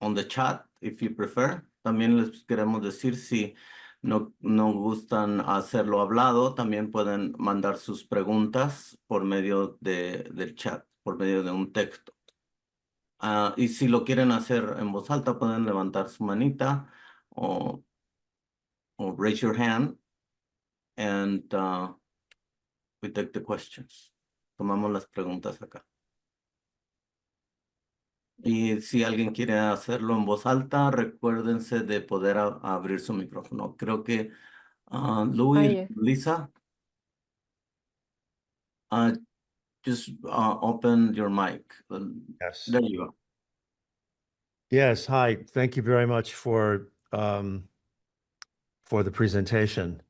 Speaker 1: the chat if you prefer. También les queremos decir si no gustan hacerlo hablado, también pueden mandar sus preguntas por medio del chat, por medio de un texto. Y si lo quieren hacer en voz alta, pueden levantar su manita o raise your hand and we take the questions. Tomamos las preguntas acá. Y si alguien quiere hacerlo en voz alta, recuérdense de poder abrir su micrófono. Creo que Louis, Lisa, just open your mic.
Speaker 4: Yes.
Speaker 1: There you go.
Speaker 4: Yes. Hi. Thank you very much for the presentation.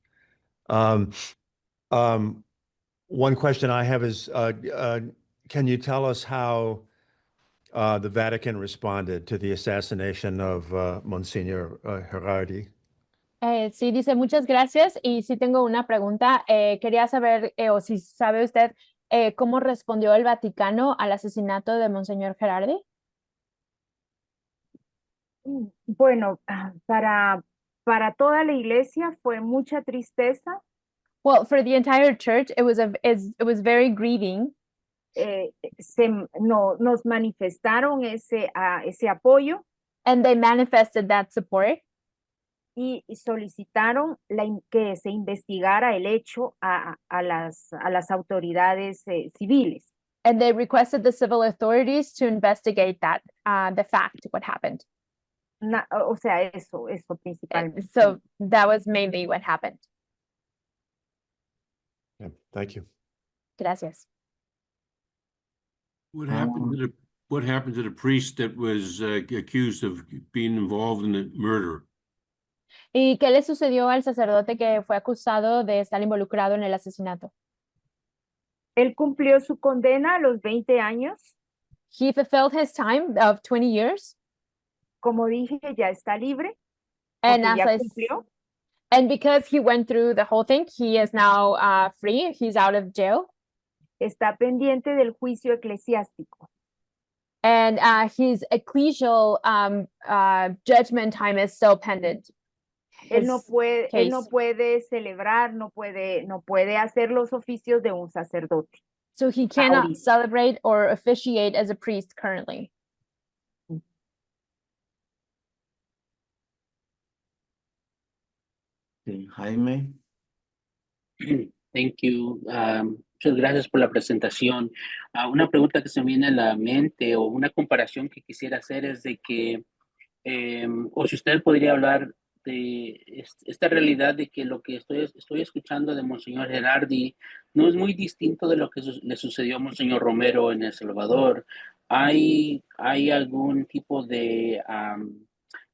Speaker 4: One question I have is, can you tell us how the Vatican responded to the assassination of Monsignor Gerardi?
Speaker 2: Sí, dice muchas gracias. Y sí tengo una pregunta. Quería saber, o si sabe usted, cómo respondió el Vaticano al asesinato de Monseñor Gerardi.
Speaker 3: Bueno, para toda la iglesia fue mucha tristeza.
Speaker 2: Well, for the entire church, it was very grieving.
Speaker 3: Nos manifestaron ese apoyo.
Speaker 2: And they manifested that support.
Speaker 3: Y solicitaron que se investigara el hecho a las autoridades civiles.
Speaker 2: And they requested the civil authorities to investigate that, the fact, what happened.
Speaker 3: O sea, eso principalmente.
Speaker 2: So that was mainly what happened.
Speaker 4: Yeah, thank you.
Speaker 2: Gracias.
Speaker 5: What happened to the priest that was accused of being involved in the murder?
Speaker 2: ¿Y qué le sucedió al sacerdote que fue acusado de estar involucrado en el asesinato?
Speaker 3: Él cumplió su condena a los 20 años.
Speaker 2: He fulfilled his time of 20 years.
Speaker 3: Como dije, ya está libre.
Speaker 2: And
Speaker 3: Ya cumplió.
Speaker 2: And because he went through the whole thing, he is now free. He's out of jail.
Speaker 3: Está pendiente del juicio eclesiástico.
Speaker 2: And his ecclesial judgment time is still pendent.
Speaker 3: Él no puede celebrar, no puede hacer los oficios de un sacerdote.
Speaker 2: So he cannot celebrate or officiate as a priest currently.
Speaker 1: Jaime.
Speaker 6: Thank you. Muchas gracias por la presentación. Una pregunta que se me viene a la mente o una comparación que quisiera hacer es de que, o si usted podría hablar de esta realidad de que lo que estoy escuchando de Monseñor Gerardi no es muy distinto de lo que le sucedió a Monseñor Romero en El Salvador. ¿Hay algún tipo de...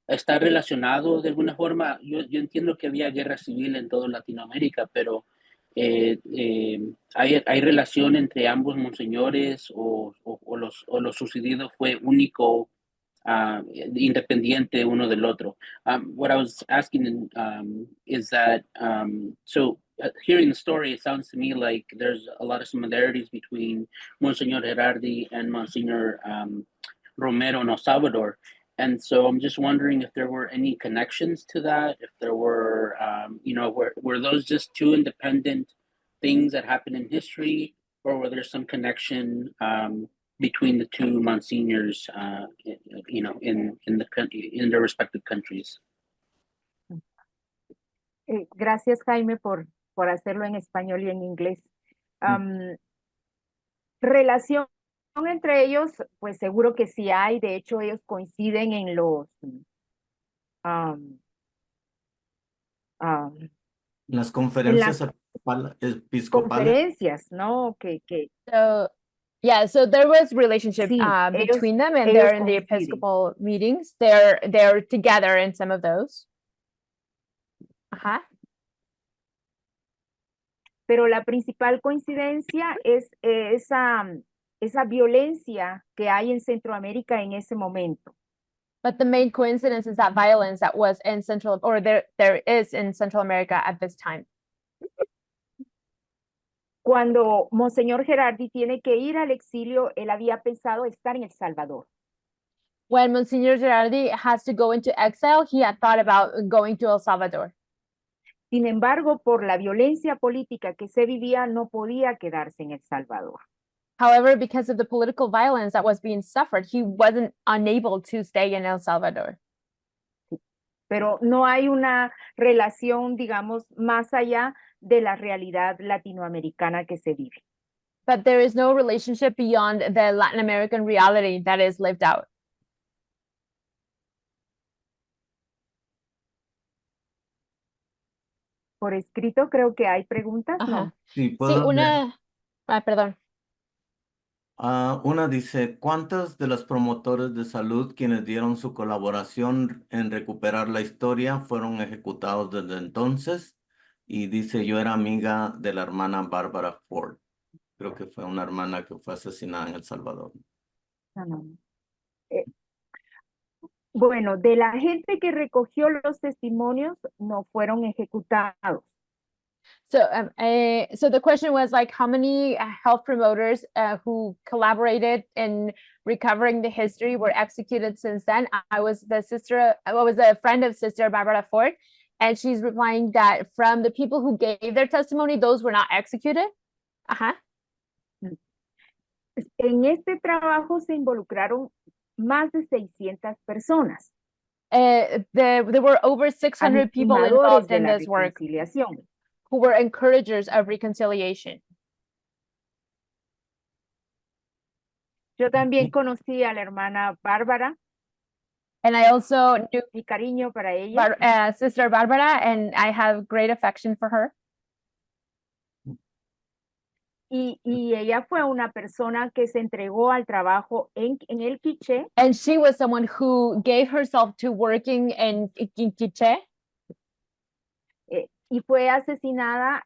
Speaker 6: ¿Está relacionado de alguna forma? Yo entiendo que había guerra civil en toda Latinoamérica, pero ¿hay relación entre ambos monseñores o lo sucedido fue único, independiente uno del otro? What I was asking is that, so hearing the story, it sounds to me like there's a lot of similarities between Monsignor Gerardi and Monsignor Romero in El Salvador. And so I'm just wondering if there were any connections to that, if there were, were those just two independent things that happened in history, or were there some connection between the two Monsignors, in their respective countries?
Speaker 3: Gracias, Jaime, por hacerlo en español y en inglés. Relación entre ellos, pues seguro que sí hay. De hecho, ellos coinciden en los
Speaker 1: Las conferencias episcopales.
Speaker 3: conferencias, ¿no?
Speaker 2: So yeah, so there was relationship
Speaker 3: Sí,
Speaker 2: between them, and
Speaker 3: ellos
Speaker 2: they're in the
Speaker 3: coinciden.
Speaker 2: Episcopal meetings. They're together in some of those.
Speaker 3: Pero la principal coincidencia es esa violencia que hay en Centroamérica en ese momento.
Speaker 2: But the main coincidence is that violence that was in Central, or there is in Central America at this time.
Speaker 3: Cuando Monseñor Gerardi tiene que ir al exilio, él había pensado estar en El Salvador.
Speaker 2: When Monsignor Gerardi has to go into exile, he had thought about going to El Salvador.
Speaker 3: Sin embargo, por la violencia política que se vivía, no podía quedarse en El Salvador.
Speaker 2: However, because of the political violence that was being suffered, he wasn't unable to stay in El Salvador.
Speaker 3: Pero no hay una relación, digamos, más allá de la realidad latinoamericana que se vive.
Speaker 2: But there is no relationship beyond the Latin American reality that is lived out.
Speaker 3: Por escrito creo que hay preguntas, ¿no?
Speaker 1: Sí,
Speaker 2: Sí,
Speaker 1: puedo leer.
Speaker 2: perdón.
Speaker 1: Una dice, ¿cuántos de los promotores de salud quienes dieron su colaboración en recuperar la historia fueron ejecutados desde entonces? Y dice, yo era amiga de la hermana Bárbara Ford. Creo que fue una hermana que fue asesinada en El Salvador.
Speaker 3: No. Bueno, de la gente que recogió los testimonios, no fueron ejecutados.
Speaker 2: So, so the question was like, how many health promoters who collaborated in recovering the history were executed since then? I was a friend of Sister Barbara Ford, and she's replying that from the people who gave their testimony, those were not executed.
Speaker 3: En este trabajo se involucraron más de 600 personas.
Speaker 2: There were over 600 people involved in this work who were encouragers of reconciliation.
Speaker 3: Yo también conocí a la hermana Bárbara.
Speaker 2: And I also knew
Speaker 3: mi cariño para ella.
Speaker 2: Sister Barbara, and I have great affection for her.
Speaker 3: Y ella fue una persona que se entregó al trabajo en el Quiché.
Speaker 2: And she was someone who gave herself to working in Quiché.
Speaker 3: Y fue asesinada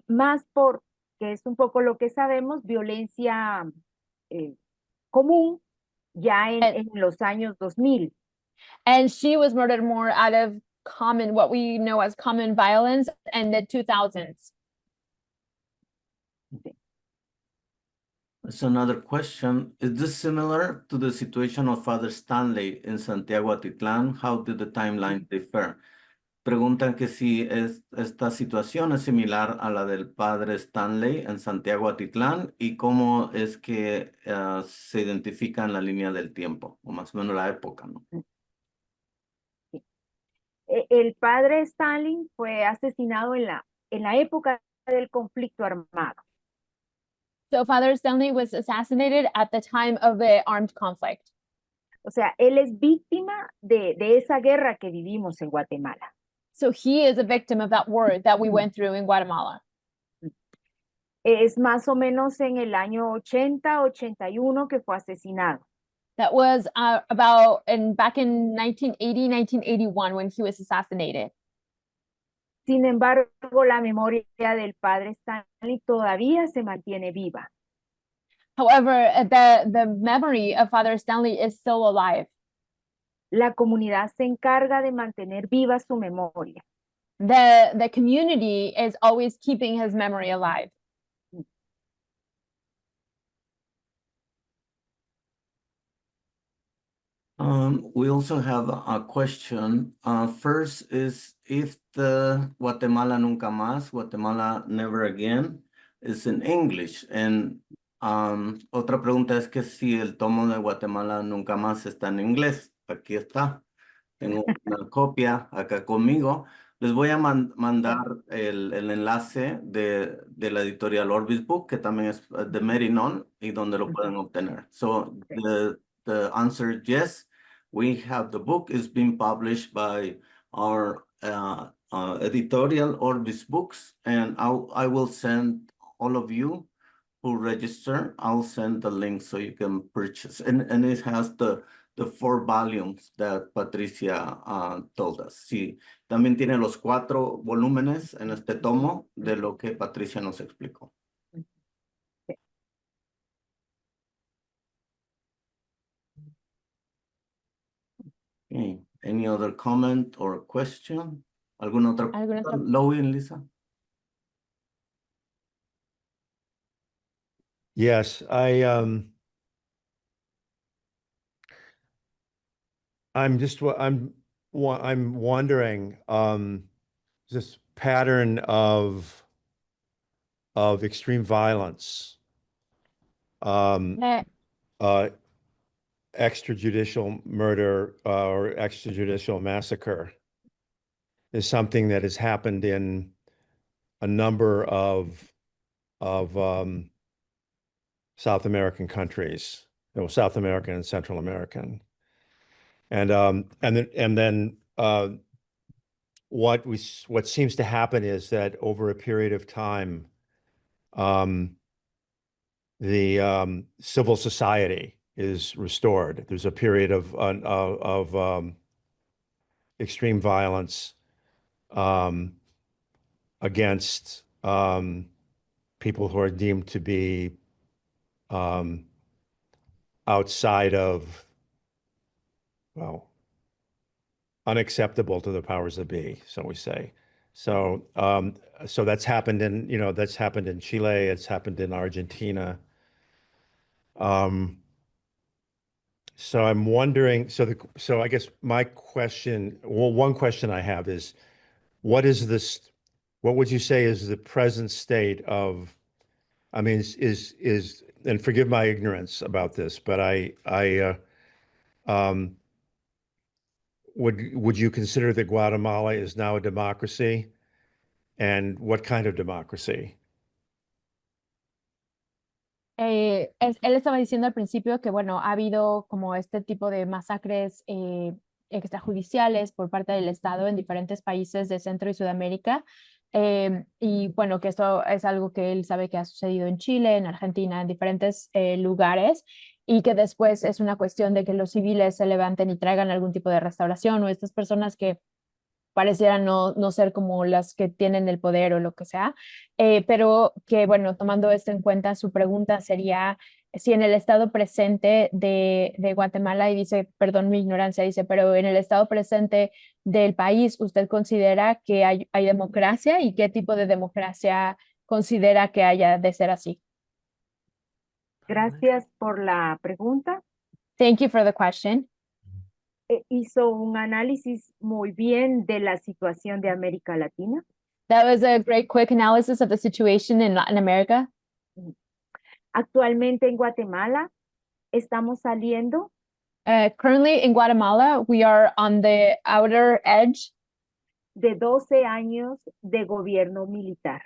Speaker 3: más por, que es un poco lo que sabemos, violencia común ya en los años 2000.
Speaker 2: And she was murdered more out of what we know as common violence in the 2000s.
Speaker 1: That's another question. Is this similar to the situation of Father Stanley in Santiago Atitlán? How did the timeline differ? Preguntan que si esta situación es similar a la del Padre Stanley en Santiago Atitlán y cómo es que se identifica en la línea del tiempo, o más o menos la época, ¿no?
Speaker 3: El Padre Stanley fue asesinado en la época del conflicto armado.
Speaker 2: So Father Stanley was assassinated at the time of the armed conflict.
Speaker 3: O sea, él es víctima de esa guerra que vivimos en Guatemala.
Speaker 2: So he is a victim of that war that we went through in Guatemala.
Speaker 3: Es más o menos en el año 80, 81 que fue asesinado.
Speaker 2: That was back in 1980, 1981 when he was assassinated.
Speaker 3: Sin embargo, la memoria del Padre Stanley todavía se mantiene viva.
Speaker 2: However, the memory of Father Stanley is still alive.
Speaker 3: La comunidad se encarga de mantener viva su memoria.
Speaker 2: the community is always keeping his memory alive.
Speaker 1: We also have a question. First is if the Guatemala Nunca Más, Guatemala Never Again, is in English. And otra pregunta es que si el tomo de Guatemala Nunca Más está en inglés. Aquí está. Tengo una copia acá conmigo. Les voy a mandar el enlace de la editorial Orbis Book, que también es de Merinon, y donde lo pueden obtener. So the answer is yes. We have the book. It's been published by our editorial Orbis Books, and I will send all of you who register, I'll send the link so you can purchase. And it has the 4 volumes that Patricia told us. Sí, también tiene los 4 volúmenes en este tomo de lo que Patricia nos explicó. Okay. Any other comment or question? ¿Alguna otra pregunta? Louie and Lisa?
Speaker 4: Yes, I'm wondering this pattern of extreme violence, extrajudicial murder or extrajudicial massacre is something that has happened in a number of South American countries, South American and Central American. And then what seems to happen is that over a period of time, the civil society is restored. There's a period of extreme violence against people who are deemed to be outside of, well, unacceptable to the powers that be, so we say. So so that's happened in, that's happened in Chile, it's happened in Argentina. So I'm wondering, so I guess my question, well, one question I have is, what would you say is the present state of, I mean, is and forgive my ignorance about this, but would you consider that Guatemala is now a democracy? And what kind of democracy?
Speaker 2: Él estaba diciendo al principio que, bueno, ha habido como este tipo de masacres extrajudiciales por parte del Estado en diferentes países de Centro y Sudamérica. Y bueno, que esto es algo que él sabe que ha sucedido en Chile, en Argentina, en diferentes lugares, y que después es una cuestión de que los civiles se levanten y traigan algún tipo de restauración, o estas personas que parecieran no ser como las que tienen el poder o lo que sea, pero que, bueno, tomando esto en cuenta, su pregunta sería si en el estado presente de Guatemala, y dice, perdón mi ignorancia, dice, pero en el estado presente del país, ¿usted considera que hay democracia y qué tipo de democracia considera que haya de ser así?
Speaker 3: Gracias por la pregunta.
Speaker 2: Thank you for the question.
Speaker 3: Hizo un análisis muy bien de la situación de América Latina.
Speaker 2: That was a great quick analysis of the situation in Latin America.
Speaker 3: Actualmente en Guatemala estamos saliendo
Speaker 2: Currently in Guatemala, we are on the outer edge
Speaker 3: de 12 años de gobierno militar.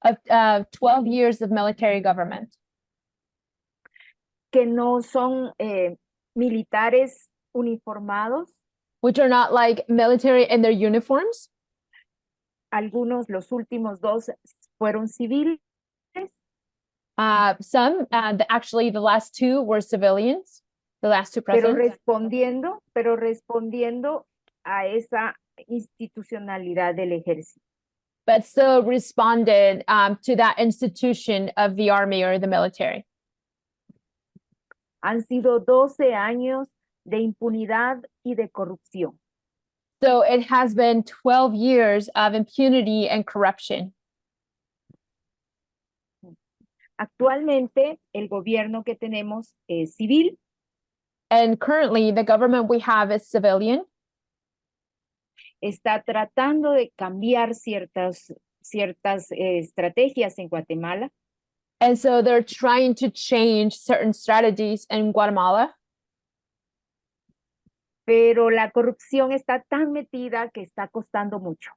Speaker 2: of 12 years of military government.
Speaker 3: Que no son militares uniformados.
Speaker 2: Which are not like military in their uniforms.
Speaker 3: Algunos, los últimos 2 fueron civiles.
Speaker 2: Some, actually the last 2 were civilians, the last 2 presidents.
Speaker 3: Pero respondiendo a esa institucionalidad del ejército.
Speaker 2: But still responded to that institution of the army or the military.
Speaker 3: Han sido 12 años de impunidad y de corrupción.
Speaker 2: So it has been 12 years of impunity and corruption.
Speaker 3: Actualmente, el gobierno que tenemos es civil,
Speaker 2: And currently, the government we have is civilian.
Speaker 3: está tratando de cambiar ciertas estrategias en Guatemala,
Speaker 2: And so they're trying to change certain strategies in Guatemala.
Speaker 3: pero la corrupción está tan metida que está costando mucho.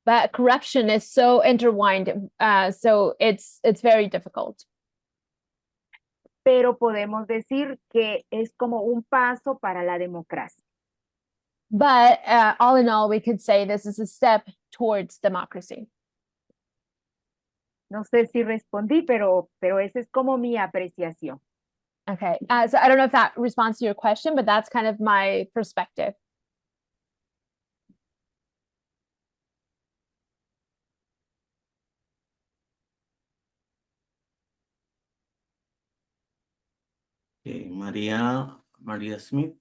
Speaker 2: But corruption is so intertwined, so it's very difficult.
Speaker 3: Pero podemos decir que es como un paso para la democracia.
Speaker 2: But all in all, we could say this is a step towards democracy.
Speaker 3: No sé si respondí, pero esa es como mi apreciación.
Speaker 2: Okay, so I don't know if that responds to your question, but that's kind of my perspective.
Speaker 1: María Smith,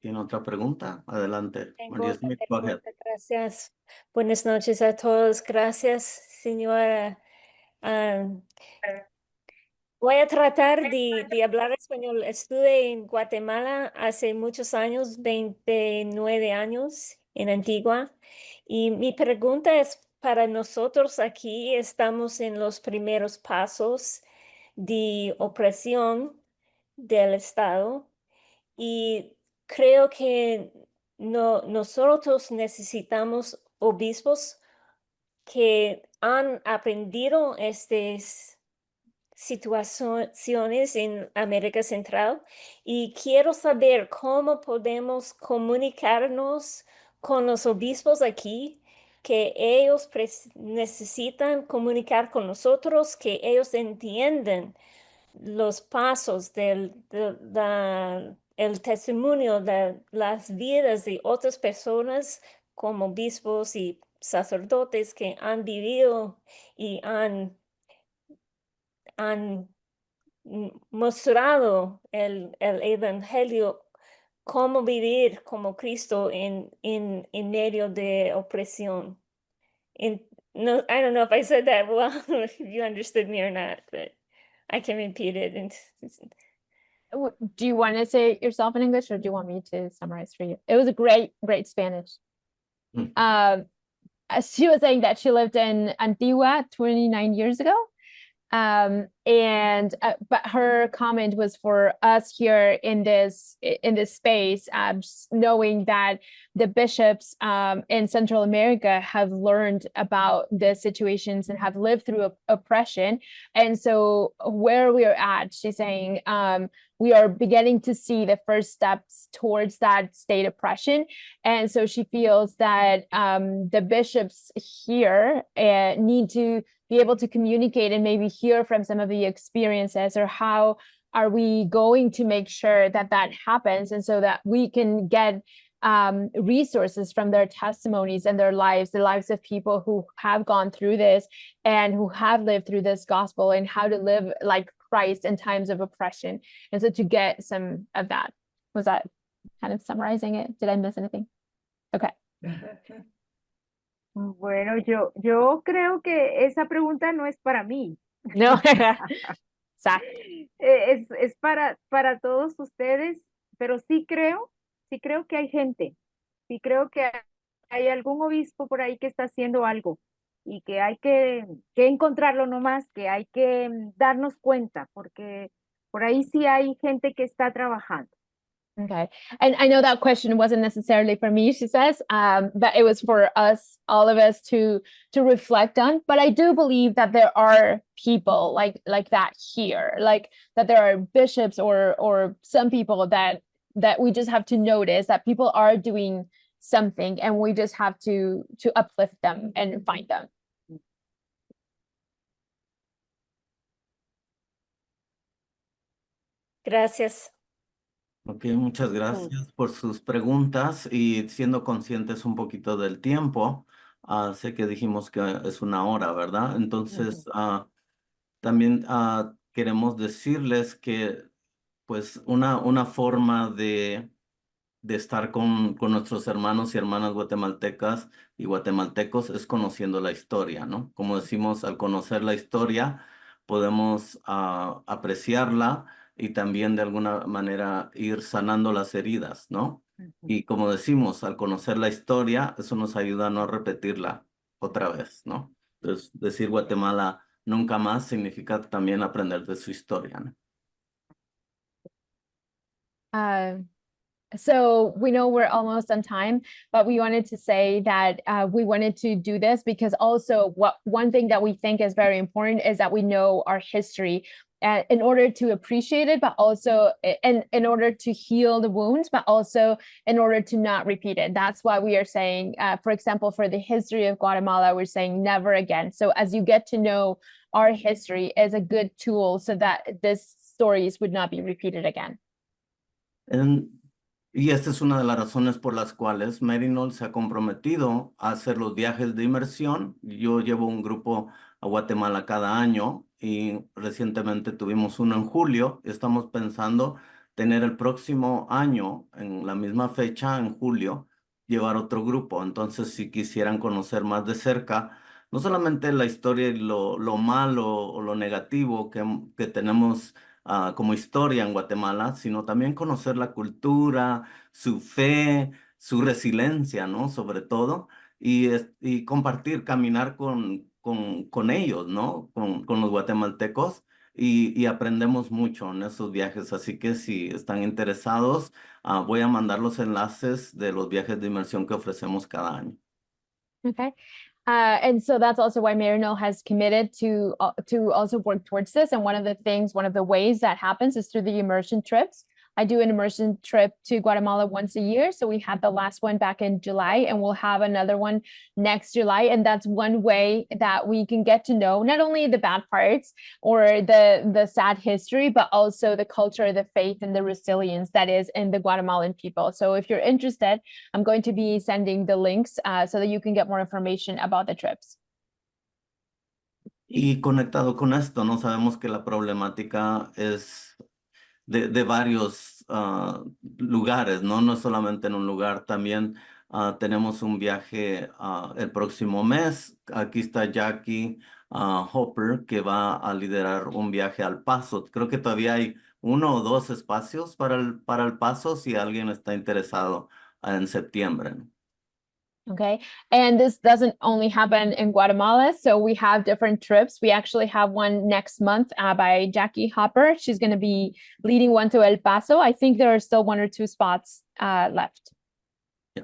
Speaker 1: ¿tiene otra pregunta? Adelante,
Speaker 7: Tengo
Speaker 1: María
Speaker 7: otra
Speaker 1: Smith, go ahead.
Speaker 7: pregunta, gracias. Buenas noches a todos. Gracias, señora. Voy a tratar de hablar español. Estuve en Guatemala hace muchos años, 29 años en Antigua. Y mi pregunta es para nosotros aquí, estamos en los primeros pasos de opresión del Estado. Y creo que nosotros necesitamos obispos que han aprendido estas situaciones en América Central y quiero saber cómo podemos comunicarnos con los obispos aquí, que ellos necesitan comunicar con nosotros, que ellos entienden los pasos el testimonio de las vidas de otras personas como obispos y sacerdotes que han vivido y han mostrado el evangelio, cómo vivir como Cristo en medio de opresión. No, I don't know if I said that well, if you understood me or not, but I can repeat it.
Speaker 2: Do you want to say it yourself in English, or do you want me to summarize for you? It was a great Spanish.
Speaker 1: Mm.
Speaker 2: She was saying that she lived in Antigua 29 years ago. But her comment was for us here in this space, knowing that the bishops in Central America have learned about the situations and have lived through oppression. And so where we are at, she's saying, we are beginning to see the first steps towards that state oppression. And so she feels that the bishops here need to be able to communicate and maybe hear from some of the experiences, or how are we going to make sure that that happens, and so that we can get resources from their testimonies and their lives, the lives of people who have gone through this and who have lived through this gospel, and how to live like Christ in times of oppression. And so to get some of that. Was that kind of summarizing it? Did I miss anything? Okay.
Speaker 3: Bueno, yo creo que esa pregunta no es para mí.
Speaker 2: No.
Speaker 3: Es para todos ustedes, pero sí creo que hay gente, sí creo que hay algún obispo por ahí que está haciendo algo y que hay que encontrarlo nomás, que hay que darnos cuenta, porque por ahí sí hay gente que está trabajando.
Speaker 2: Okay. And I know that question wasn't necessarily for me, she says, but it was for us, all of us to reflect on. But I do believe that there are people like that here, like that there are bishops or some people that we just have to notice that people are doing something, and we just have to uplift them and find them.
Speaker 7: Gracias.
Speaker 1: Ok, muchas gracias por sus preguntas y siendo conscientes un poquito del tiempo. Sé que dijimos que es 1 hora, ¿verdad? Entonces, también queremos decirles que pues una forma de estar con nuestros hermanos y hermanas guatemaltecas y guatemaltecos es conociendo la historia, ¿no? Como decimos, al conocer la historia podemos apreciarla y también de alguna manera ir sanando las heridas, ¿no? Y como decimos, al conocer la historia, eso nos ayuda a no repetirla otra vez, ¿no? Entonces, decir Guatemala nunca más significa también aprender de su historia, ¿no?
Speaker 2: So we know we're almost on time, but we wanted to say that we wanted to do this because also one thing that we think is very important is that we know our history in order to appreciate it, but also in order to heal the wounds, but also in order to not repeat it. That's why we are saying, for example, for the history of Guatemala, we're saying never again. So as you get to know our history is a good tool so that these stories would not be repeated again.
Speaker 1: Y esta es una de las razones por las cuales Maryknoll se ha comprometido a hacer los viajes de inmersión. Yo llevo un grupo a Guatemala cada año y recientemente tuvimos uno en julio. Estamos pensando tener el próximo año, en la misma fecha, en julio, llevar otro grupo. Entonces, si quisieran conocer más de cerca, no solamente la historia y lo malo o lo negativo que tenemos como historia en Guatemala, sino también conocer la cultura, su fe, su resiliencia, ¿no? Sobre todo, y compartir, caminar con ellos, ¿no? Con los guatemaltecos, y aprendemos mucho en esos viajes. Así que si están interesados, voy a mandar los enlaces de los viajes de inmersión que ofrecemos cada año.
Speaker 2: Okay. And so that's also why Maryknoll has committed to also work towards this. And one of the ways that happens is through the immersion trips. I do an immersion trip to Guatemala once a year. So we had the last one back in July, and we'll have another one next July. And that's one way that we can get to know not only the bad parts or the sad history, but also the culture, the faith, and the resilience that is in the Guatemalan people. So if you're interested, I'm going to be sending the links so that you can get more information about the trips.
Speaker 1: Y conectado con esto, ¿no? Sabemos que la problemática es de varios lugares, ¿no? No solamente en un lugar, también tenemos un viaje el próximo mes. Aquí está Jackie Hopper, que va a liderar un viaje al Paso. Creo que todavía hay 1 o 2 espacios para el Paso si alguien está interesado en septiembre, ¿no?
Speaker 2: Okay, and this doesn't only happen in Guatemala, so we have different trips. We actually have one next month by Jackie Hopper. She's going to be leading one to El Paso. I think there are still 1 or 2 spots left.
Speaker 1: Yeah.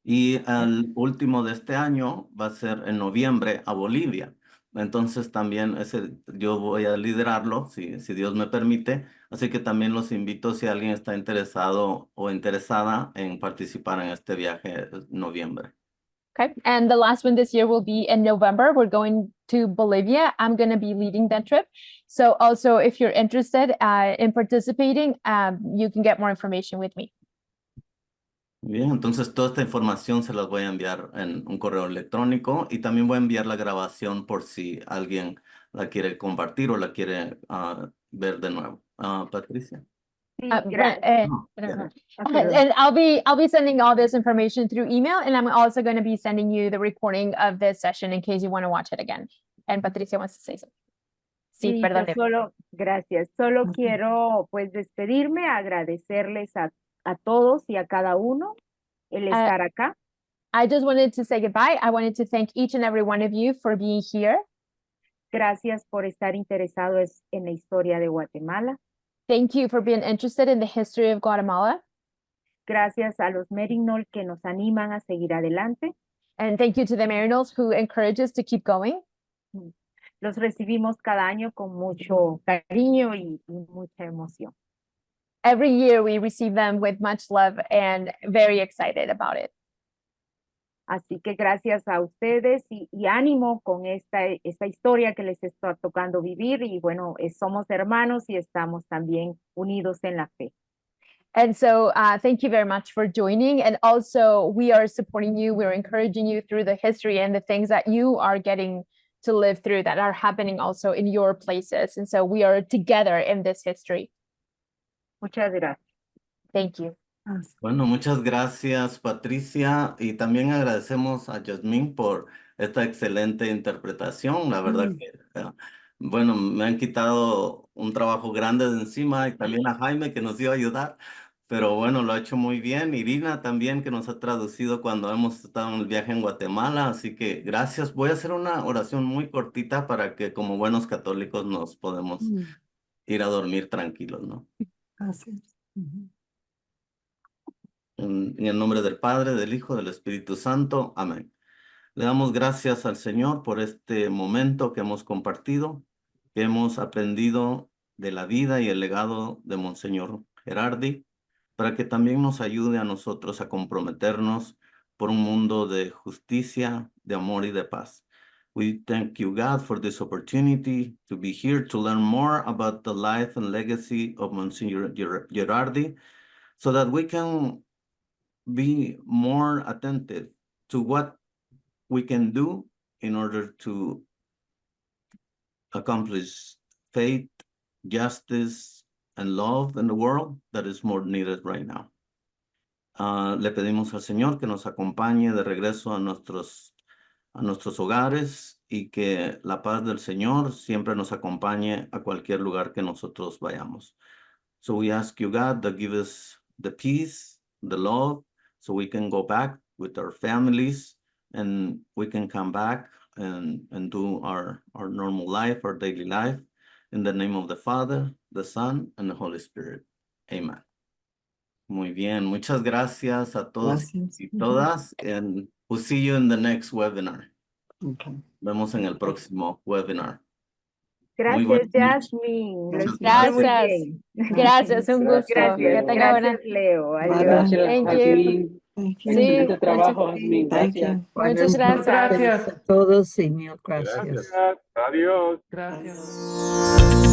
Speaker 1: Y el último de este año va a ser en noviembre a Bolivia. Entonces también yo voy a liderarlo, si Dios me permite. Así que también los invito si alguien está interesado o interesada en participar en este viaje en noviembre.
Speaker 2: Okay, and the last one this year will be in November. We're going to Bolivia. I'm going to be leading that trip. So also, if you're interested in participating, you can get more information with me.
Speaker 1: Bien, entonces toda esta información se las voy a enviar en un correo electrónico y también voy a enviar la grabación por si alguien la quiere compartir o la quiere ver de nuevo. Patricia.
Speaker 3: Sí,
Speaker 2: But,
Speaker 3: gracias.
Speaker 2: and I'll be sending all this information through email, and I'm also going to be sending you the recording of this session in case you want to watch it again. And Patricia wants to say something. Sí,
Speaker 3: Sí,
Speaker 2: perdón.
Speaker 3: gracias. Solo quiero pues despedirme, agradecerles a todos y a cada uno el estar acá.
Speaker 2: I just wanted to say goodbye. I wanted to thank each and every one of you for being here.
Speaker 3: Gracias por estar interesados en la historia de Guatemala.
Speaker 2: Thank you for being interested in the history of Guatemala.
Speaker 3: Gracias a los Maryknoll que nos animan a seguir adelante.
Speaker 2: And thank you to the Maryknolls who encourage us to keep going.
Speaker 3: Los recibimos cada año con mucho cariño y mucha emoción.
Speaker 2: Every year we receive them with much love and very excited about it.
Speaker 3: Así que gracias a ustedes y ánimo con esta historia que les está tocando vivir. Y bueno, somos hermanos y estamos también unidos en la fe.
Speaker 2: And so thank you very much for joining. And also we are supporting you. We're encouraging you through the history and the things that you are getting to live through that are happening also in your places. And so we are together in this history.
Speaker 3: Muchas gracias.
Speaker 2: Thank you.
Speaker 1: Bueno, muchas gracias, Patricia, y también agradecemos a Yasmín por esta excelente interpretación. La verdad que, bueno, me han quitado un trabajo grande de encima y también a Jaime que nos iba a ayudar, pero bueno, lo ha hecho muy bien. Irina también que nos ha traducido cuando hemos estado en el viaje en Guatemala, así que gracias. Voy a hacer una oración muy cortita para que como buenos católicos nos podemos ir a dormir tranquilos, ¿no? En el nombre del Padre, del Hijo, del Espíritu Santo. Amén. Le damos gracias al Señor por este momento que hemos compartido, que hemos aprendido de la vida y el legado de Monseñor Gerardi, para que también nos ayude a nosotros a comprometernos por un mundo de justicia, de amor y de paz. We thank you, God, for this opportunity to be here to learn more about the life and legacy of Monsignor Gerardi, so that we can be more attentive to what we can do in order to accomplish faith, justice, and love in the world that is more needed right now. Le pedimos al Señor que nos acompañe de regreso a nuestros hogares y que la paz del Señor siempre nos acompañe a cualquier lugar que nosotros vayamos. So we ask you, God, to give us the peace, the love, so we can go back with our families and we can come back and do our normal life, our daily life. In the name of the Father, the Son, and the Holy Spirit. Amen. Muy bien. Muchas gracias a todos y todas. And we'll see you in the next webinar. Vemos en el próximo webinar. Muy
Speaker 3: Gracias,
Speaker 1: buenas noches.
Speaker 3: Jasmine. Lo
Speaker 1: Muchas
Speaker 3: hiciste muy
Speaker 2: Gracias.
Speaker 3: bien.
Speaker 2: Gracias, un gusto.
Speaker 6: Gracias,
Speaker 2: Que
Speaker 6: Leo.
Speaker 2: tenga buena.
Speaker 3: Gracias, Leo. Adiós.
Speaker 6: Gracias,
Speaker 2: Thank you.
Speaker 6: Jasmine.
Speaker 2: Sí,
Speaker 6: Excelente trabajo, Jasmine.
Speaker 8: Thank
Speaker 6: Gracias.
Speaker 8: you.
Speaker 2: muchas gracias.
Speaker 8: Gracias a todos y mil gracias.
Speaker 9: Gracias. Adiós.
Speaker 8: Gracias.